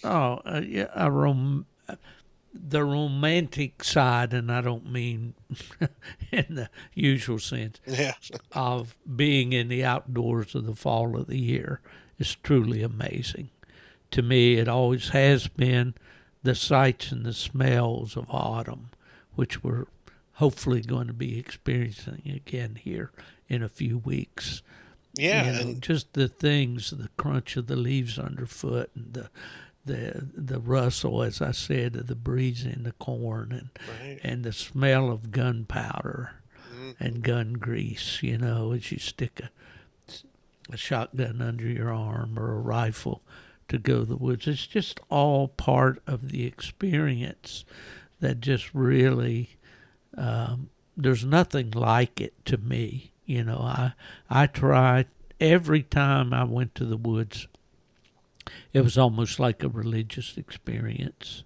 the romantic side, and I don't mean in the usual sense, of being in the outdoors of the fall of the year is truly amazing. To me, it always has been the sights and the smells of autumn, which we're hopefully going to be experiencing again here in a few weeks. Yeah, just the things, the crunch of the leaves underfoot, and the rustle, as I said, of the breeze in the corn, and the smell of gunpowder and gun grease, as you stick a shotgun under your arm or a rifle to go to the woods. It's just all part of the experience that just really, there's nothing like it to me. I tried every time I went to the woods. It was almost like a religious experience,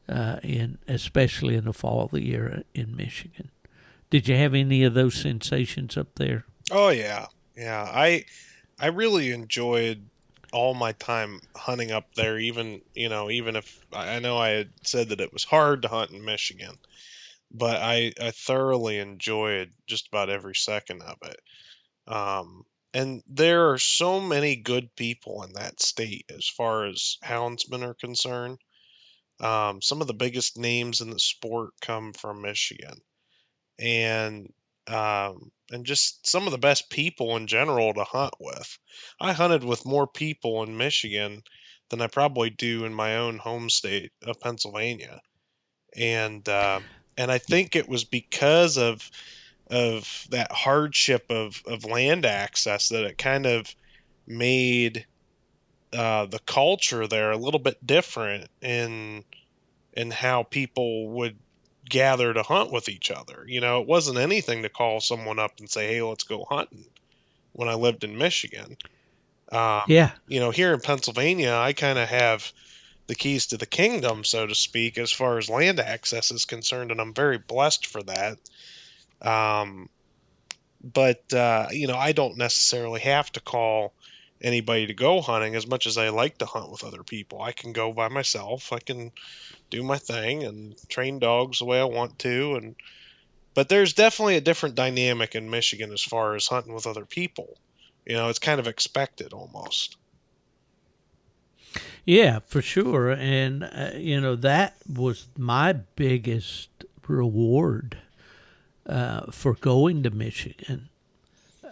especially in the fall of the year in Michigan. Did you have any of those sensations up there? Oh yeah. I really enjoyed all my time hunting up there, even if I know I had said that it was hard to hunt in Michigan, but I thoroughly enjoyed just about every second of it. And there are so many good people in that state as far as houndsmen are concerned. Some of the biggest names in the sport come from Michigan, and and just some of the best people in general to hunt with. I hunted with more people in Michigan than I probably do in my own home state of Pennsylvania, and I think it was because of that hardship of land access that it kind of made the culture there a little bit different in how people would gather to hunt with each other. It wasn't anything to call someone up and say, "Hey, let's go hunting." When I lived in Michigan, Yeah. Here in Pennsylvania, I kind of have the keys to the kingdom, so to speak, as far as land access is concerned, and I'm very blessed for that. Um, but I don't necessarily have to call anybody to go hunting as much as I like to hunt with other people. I can go by myself. I can do my thing and train dogs the way I want to, but there's definitely a different dynamic in Michigan as far as hunting with other people. It's kind of expected almost. Yeah, for sure. And, that was my biggest reward for going to Michigan,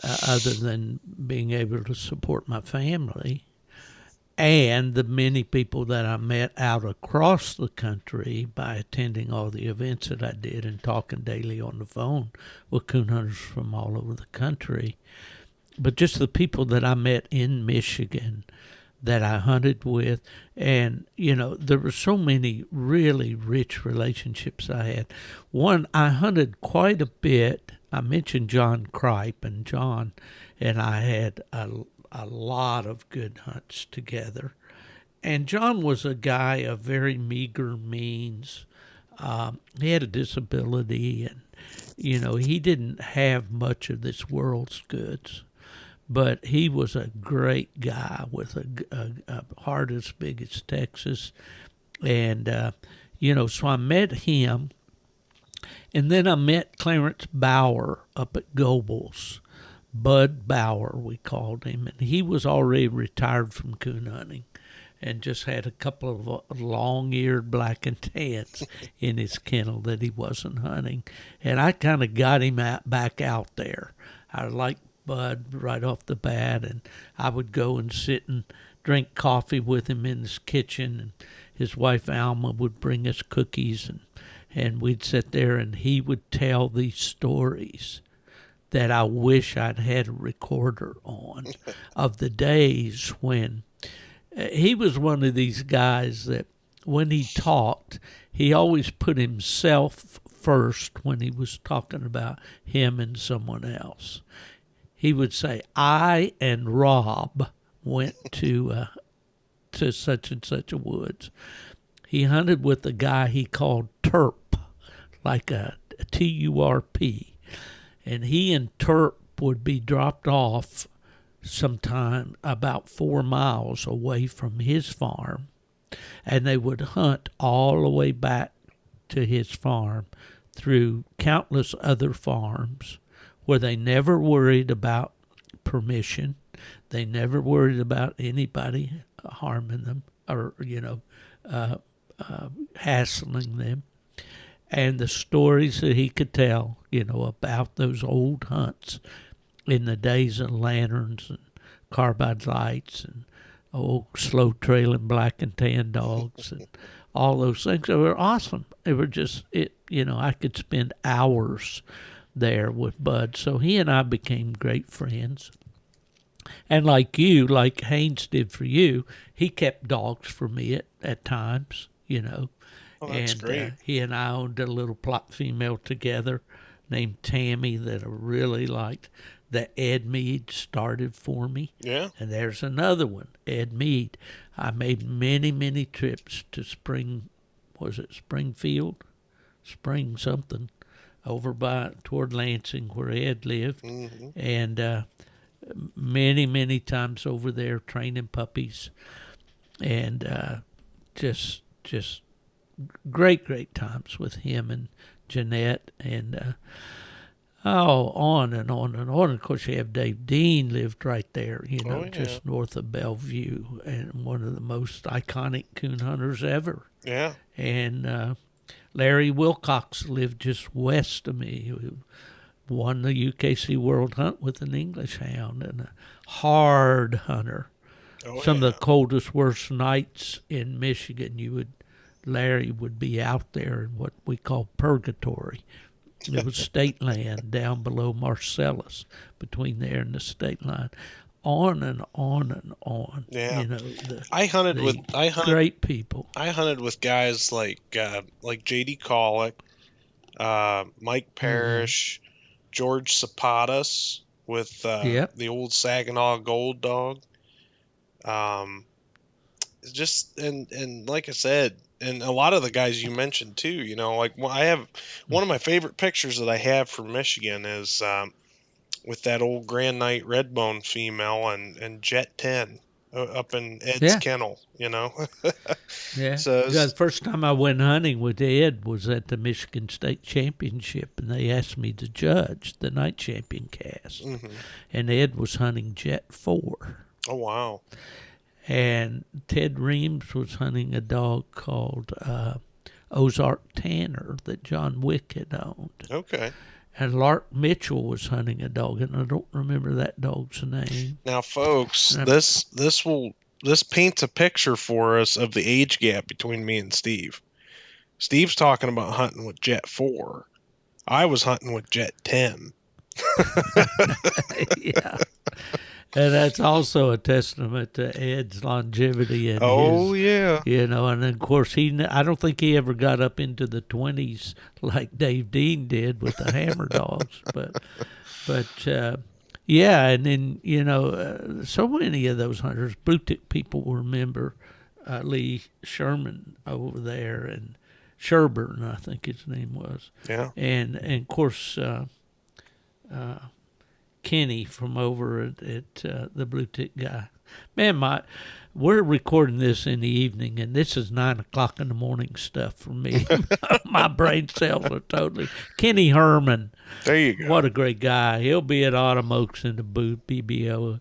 other than being able to support my family and the many people that I met out across the country by attending all the events that I did and talking daily on the phone with coon hunters from all over the country. But just the people that I met in Michigan that I hunted with. And, there were so many really rich relationships I had. One, I hunted quite a bit. I mentioned John Kripe, and John and I had a lot of good hunts together. And John was a guy of very meager means. He had a disability, and, he didn't have much of this world's goods. But he was a great guy with a heart as big as Texas. And, so I met him. And then I met Clarence Bauer up at Goebels. Bud Bauer, we called him. And he was already retired from coon hunting and just had a couple of long-eared black and tans in his kennel that he wasn't hunting. And I kind of got him back out there. I liked Bud right off the bat, and I would go and sit and drink coffee with him in his kitchen, and his wife Alma would bring us cookies, and we'd sit there, and he would tell these stories that I wish I'd had a recorder on of the days when he was one of these guys that when he talked, he always put himself first when he was talking about him and someone else. He would say, I and Rob went to such and such a woods. He hunted with a guy he called Turp, like a T-U-R-P. And he and Turp would be dropped off sometime about 4 miles away from his farm. And they would hunt all the way back to his farm through countless other farms where they never worried about permission. They never worried about anybody harming them or, hassling them. And the stories that he could tell, about those old hunts in the days of lanterns and carbide lights and slow trailing black and tan dogs and all those things. They were awesome. They were just, I could spend hours there with Bud. So he and I became great friends. And like you, like Haynes did for you, he kept dogs for me at times, Oh, that's great. He and I owned a little plot female together named Tammy that I really liked, that Ed Mead started for me. Yeah. And there's another one, Ed Mead. I made many, many trips to Springfield? Spring something, over toward Lansing where Ed lived. Mm-hmm. And many, many times over there training puppies. And just great times with him and Jeanette and on and on and on. Of course, you have Dave Dean lived right there, just north of Bellevue, and one of the most iconic coon hunters ever. Yeah. And Larry Wilcox lived just west of me, who won the UKC World Hunt with an English hound and a hard hunter. Some of the coldest, worst nights in Michigan, Larry would be out there in what we call purgatory. It was state land down below Marcellus, between there and the state line. On and on and on. Yeah. I hunted great people. I hunted with guys like J.D. Colick, Mike Parrish, George Zapatas with the old Saginaw Gold Dog. Just and like I said, and a lot of the guys you mentioned too, I have one of my favorite pictures that I have from Michigan is with that old Grand Night Redbone female and Jet 10 up in Ed's kennel, Yeah. So the first time I went hunting with Ed was at the Michigan State Championship, and they asked me to judge the night champion cast. Mm-hmm. And Ed was hunting Jet 4. Oh, wow. And Ted Reams was hunting a dog called Ozark Tanner that John Wick had owned. Okay. And Lark Mitchell was hunting a dog, and I don't remember that dog's name. Now, folks, this paints a picture for us of the age gap between me and Steve. Steve's talking about hunting with Jet 4. I was hunting with Jet 10. Yeah. And that's also a testament to Ed's longevity and and of course I don't think he ever got up into the 20s like Dave Dean did with the hammer dogs, but and then so many of those hunters, blue tick people will remember Lee Sherman over there and Sherburne, I think his name was, and of course. Kenny from over at the Blue Tick guy. Man, we're recording this in the evening, and this is 9 o'clock in the morning stuff for me. My brain cells are totally... Kenny Herman. There you go. What a great guy. He'll be at Autumn Oaks in the booth, BBCHA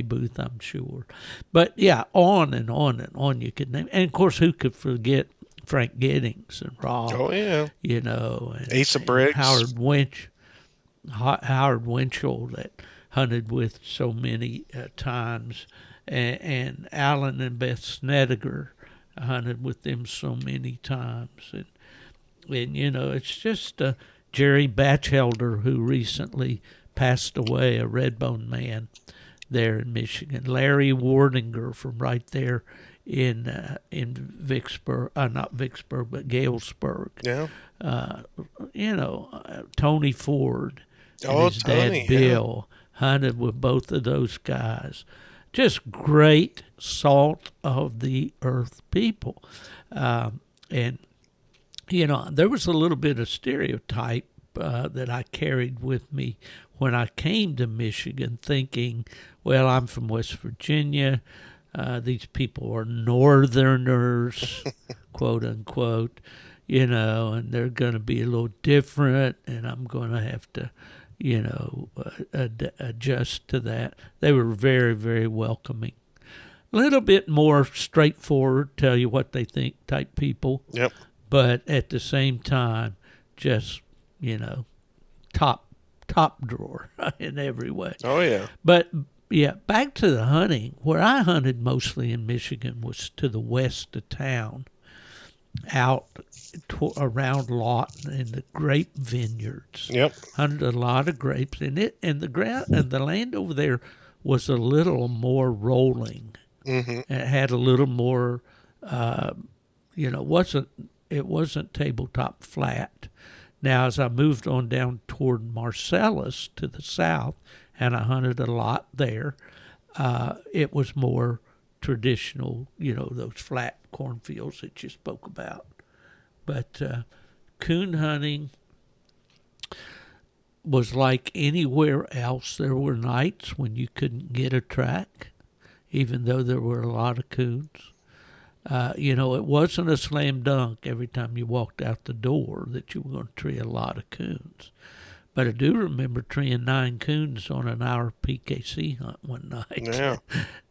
booth, I'm sure. But, yeah, on and on and on you could name. And, of course, who could forget Frank Giddings and Rob? Oh, yeah. And Asa Briggs. Howard Winchell that hunted with so many times, and Alan and Beth Snedeker, I hunted with them so many times, and it's just Jerry Batchelder, who recently passed away, a Redbone man there in Michigan. Larry Wardinger from right there in Vicksburg, not Vicksburg, but Galesburg. Yeah. Tony Ford and Oh, his Tony, dad Bill hunted with both of those guys. Just great salt of the earth people. And there was a little bit of stereotype that I carried with me when I came to Michigan, thinking, well, I'm from West Virginia. These people are Northerners, quote unquote, and they're going to be a little different, and I'm going to have to, adjust to that. They were very, very welcoming. A little bit more straightforward, tell you what they think type people. Yep. But at the same time, just, top drawer in every way. Oh, yeah. But, yeah, back to the hunting. Where I hunted mostly in Michigan was to the west of town, out around Lawton in the grape vineyards. Yep. Hunted a lot of grapes, and the land over there was a little more rolling. Mm-hmm. It had a little more, it wasn't tabletop flat. Now, as I moved on down toward Marcellus to the south, and I hunted a lot there, it was more traditional, those flat cornfields that you spoke about. But coon hunting was like anywhere else. There were nights when you couldn't get a track, even though there were a lot of coons. It wasn't a slam dunk every time you walked out the door that you were going to tree a lot of coons. But I do remember treeing 9 coons on an hour PKC hunt one night. Yeah.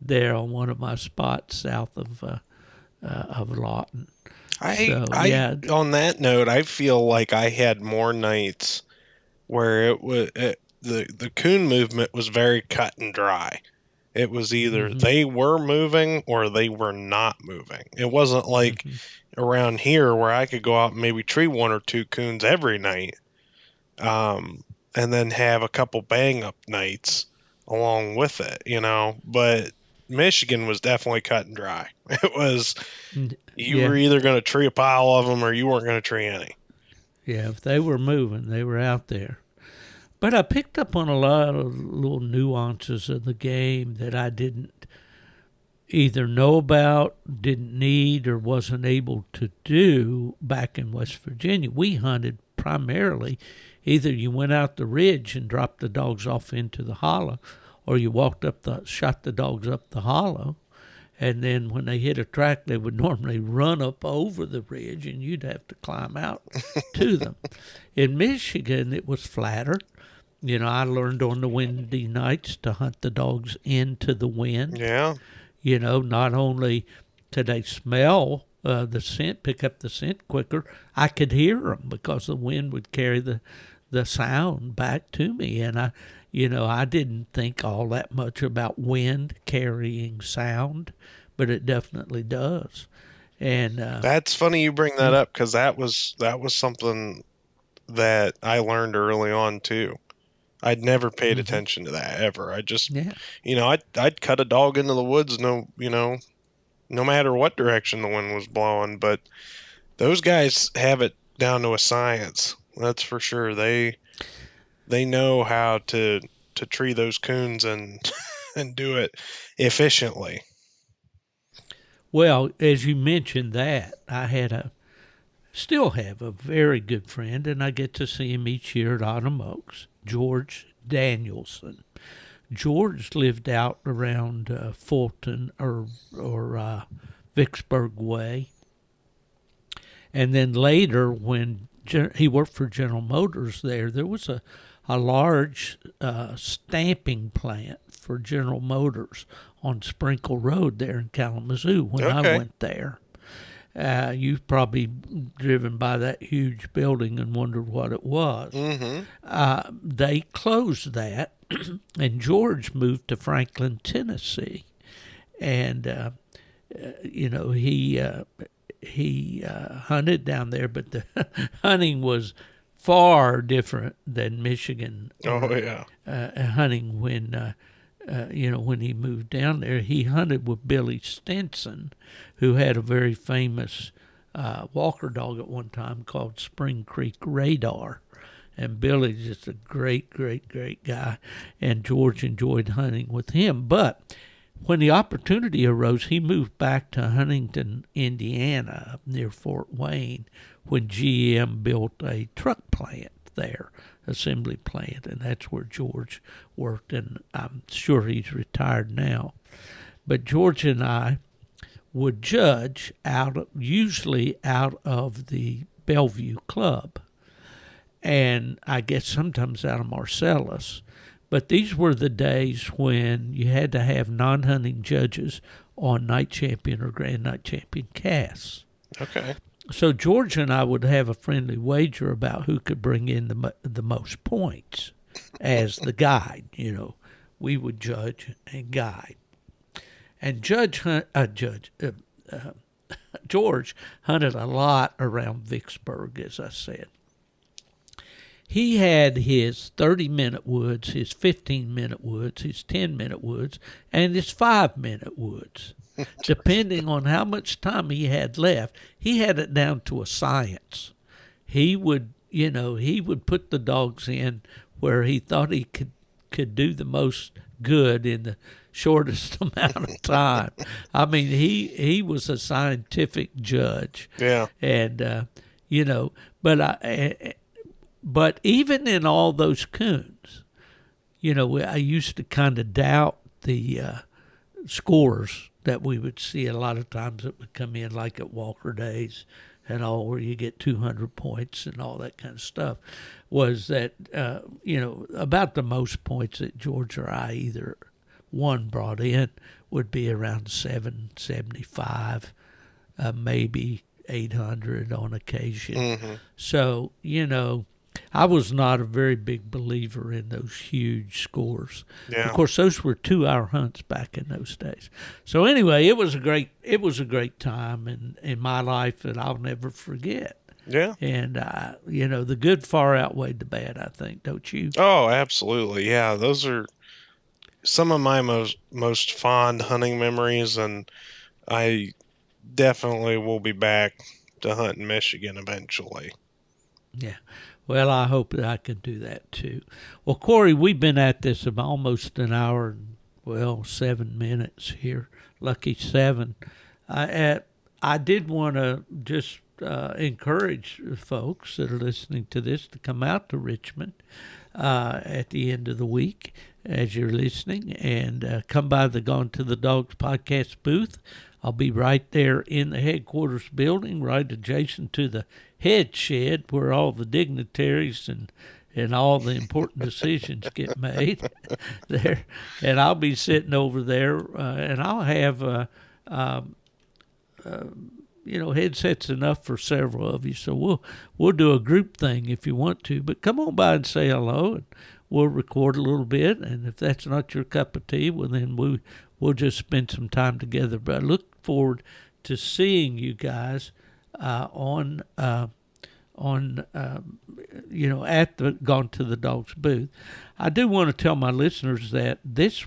There on one of my spots south of Lawton. On that note, I feel like I had more nights where the coon movement was very cut and dry. It was either they were moving or they were not moving. It wasn't like around here where I could go out and maybe tree 1 or 2 coons every night, and then have a couple bang up nights along with it, But Michigan was definitely cut and dry. It was you were either going to tree a pile of them or you weren't going to tree any. Yeah, if they were moving, they were out there. But I picked up on a lot of little nuances of the game that I didn't either know about, didn't need, or wasn't able to do back in West Virginia. We hunted primarily, either you went out the ridge and dropped the dogs off into the hollow, or you shot the dogs up the hollow, and then when they hit a track, they would normally run up over the ridge, and you'd have to climb out to them. In Michigan, it was flatter. I learned on the windy nights to hunt the dogs into the wind. Yeah. Not only could they smell the scent, pick up the scent quicker, I could hear them because the wind would carry the sound back to me. And I didn't think all that much about wind carrying sound, but it definitely does. And that's funny you bring that up, because that was something that I learned early on too. I'd never paid attention to that ever. I just, I'd cut a dog into the woods, no matter what direction the wind was blowing. But those guys have it down to a science. That's for sure. They know how to tree those coons and do it efficiently. Well, as you mentioned that, still have a very good friend, and I get to see him each year at Autumn Oaks, George Danielson. George lived out around Fulton or Vicksburg Way. And then later, when he worked for General Motors there was a large stamping plant for General Motors on Sprinkle Road there in Kalamazoo when I went there. You've probably driven by that huge building and wondered what it was. Mm-hmm. They closed that and George moved to Franklin, Tennessee, and he hunted down there, but the hunting was far different than Michigan. Oh yeah. Hunting when he moved down there, he hunted with Billy Stinson, who had a very famous walker dog at one time called Spring Creek Radar. And Billy's just a great, great, great guy, and George enjoyed hunting with him. But when the opportunity arose, he moved back to Huntington, Indiana, up near Fort Wayne, when GM built a truck plant there, assembly plant, and that's where George worked, and I'm sure he's retired now. But George and I would judge usually out of the Bellevue Club, and I guess sometimes out of Marcellus. But these were the days when you had to have non-hunting judges on night champion or grand night champion casts. Okay. So George and I would have a friendly wager about who could bring in the most points as the guide. We would judge and guide. And George hunted a lot around Vicksburg, as I said. He had his 30-minute woods, his 15-minute woods, his 10-minute woods, and his 5-minute woods. Depending on how much time he had left, he had it down to a science. He would put the dogs in where he thought he could do the most good in the shortest amount of time. I mean, he was a scientific judge. Yeah. And but even in all those coons, I used to kind of doubt the scores that we would see a lot of times that would come in, like at Walker Days and all, where you get 200 points and all that kind of stuff, was that, about the most points that George or I either one brought in would be around 775, maybe 800 on occasion. Mm-hmm. So, I was not a very big believer in those huge scores. Yeah. Of course, those were 2-hour hunts back in those days. So anyway, it was a great time in my life that I'll never forget. Yeah. And the good far outweighed the bad, I think, don't you? Oh, absolutely. Yeah, those are some of my most fond hunting memories, and I definitely will be back to hunt in Michigan eventually. Yeah. Well, I hope that I can do that too. Well, Corey, we've been at this about almost an hour and, 7 minutes here. Lucky 7. I did want to just encourage folks that are listening to this to come out to Richmond at the end of the week as you're listening, and come by the Gone to the Dogs podcast booth. I'll be right there in the headquarters building, right adjacent to the head shed where all the dignitaries and all the important decisions get made there. And I'll be sitting over there, and I'll have headsets enough for several of you. So we'll do a group thing if you want to, but come on by and say hello, and we'll record a little bit. And if that's not your cup of tea, well, then we'll just spend some time together. But I look forward to seeing you guys at the Gone to the Dogs booth. I do want to tell my listeners that this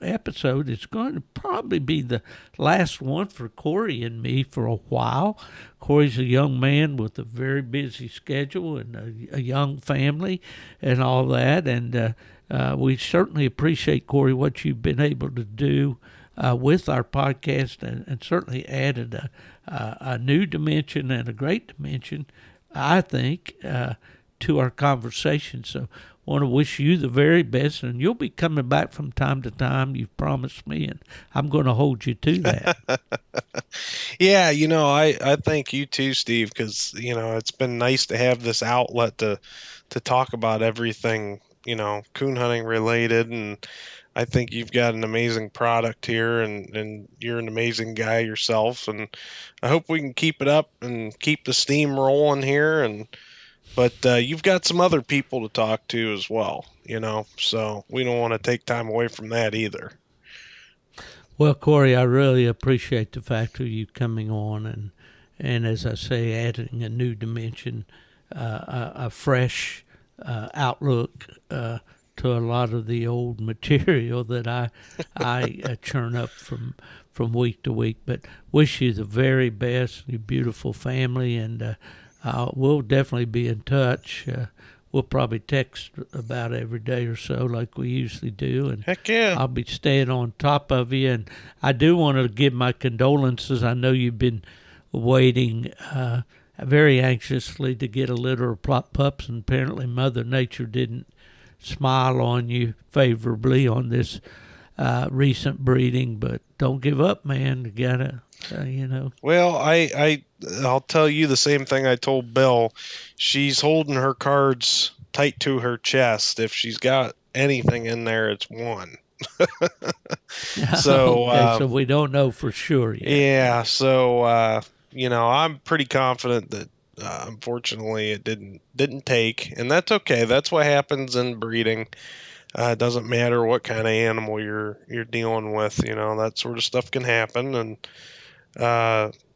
episode is going to probably be the last one for Corey and me for a while. Corey's a young man with a very busy schedule and a young family and all that, and we certainly appreciate, Corey, what you've been able to do with our podcast, and certainly added a new dimension and a great dimension, I think, to our conversation. So I want to wish you the very best, and you'll be coming back from time to time. You've promised me, and I'm going to hold you to that. Yeah, I thank you too, Steve, because, it's been nice to have this outlet to talk about everything, coon hunting related, and I think you've got an amazing product here, and you're an amazing guy yourself, and I hope we can keep it up and keep the steam rolling here, and But you've got some other people to talk to as well, so we don't want to take time away from that either. Well, Corey, I really appreciate the fact of you coming on and as I say, adding a new dimension, a fresh outlook to a lot of the old material that I churn up from week to week. But wish you the very best, your beautiful family, and we'll definitely be in touch. We'll probably text about every day or so like we usually do. And Heck yeah. I'll be staying on top of you. And I do want to give my condolences. I know you've been waiting very anxiously to get a litter of plop pups, and apparently Mother Nature didn't smile on you favorably on this recent breeding. But don't give up, man. You gotta, Well, I'll tell you the same thing I told Bill. She's holding her cards tight to her chest. If she's got anything in there, it's one. So, okay, so we don't know for sure yet. Yeah, so I'm pretty confident that unfortunately it didn't take, and that's okay. That's what happens in breeding. It doesn't matter what kind of animal you're dealing with. That sort of stuff can happen, and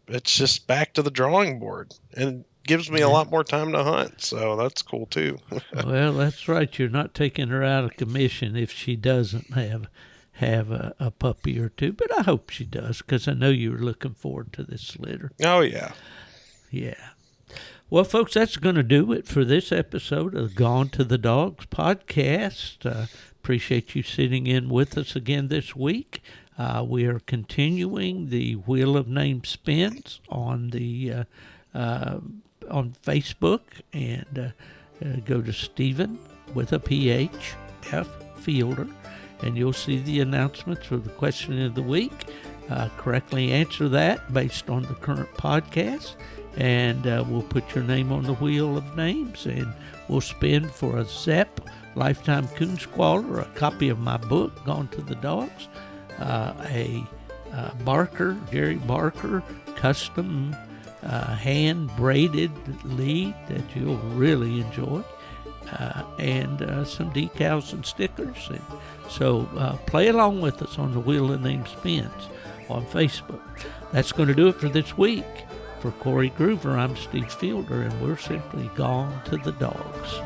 it's just back to the drawing board, and gives me a lot more time to hunt, so that's cool too. Well, that's right. You're not taking her out of commission if she doesn't have a puppy or two, but I hope she does, because I know you're looking forward to this litter. Oh, yeah. Yeah. Well, folks, that's going to do it for this episode of Gone to the Dogs podcast. Appreciate you sitting in with us again this week. We are continuing the Wheel of Name spins on the on Facebook, and go to Stephen with a PH F Fielder, and you'll see the announcements for the question of the week. Correctly answer that based on the current podcast, and we'll put your name on the Wheel of Names, and we'll spin for a Zepp Lifetime Coon Squaller, a copy of my book, Gone to the Dogs, a Barker, Jerry Barker, custom hand-braided lead that you'll really enjoy, and some decals and stickers. And so play along with us on the Wheel of Name Spins on Facebook. That's going to do it for this week. For Corey Groover, I'm Steve Fielder, and we're simply Gone to the Dogs.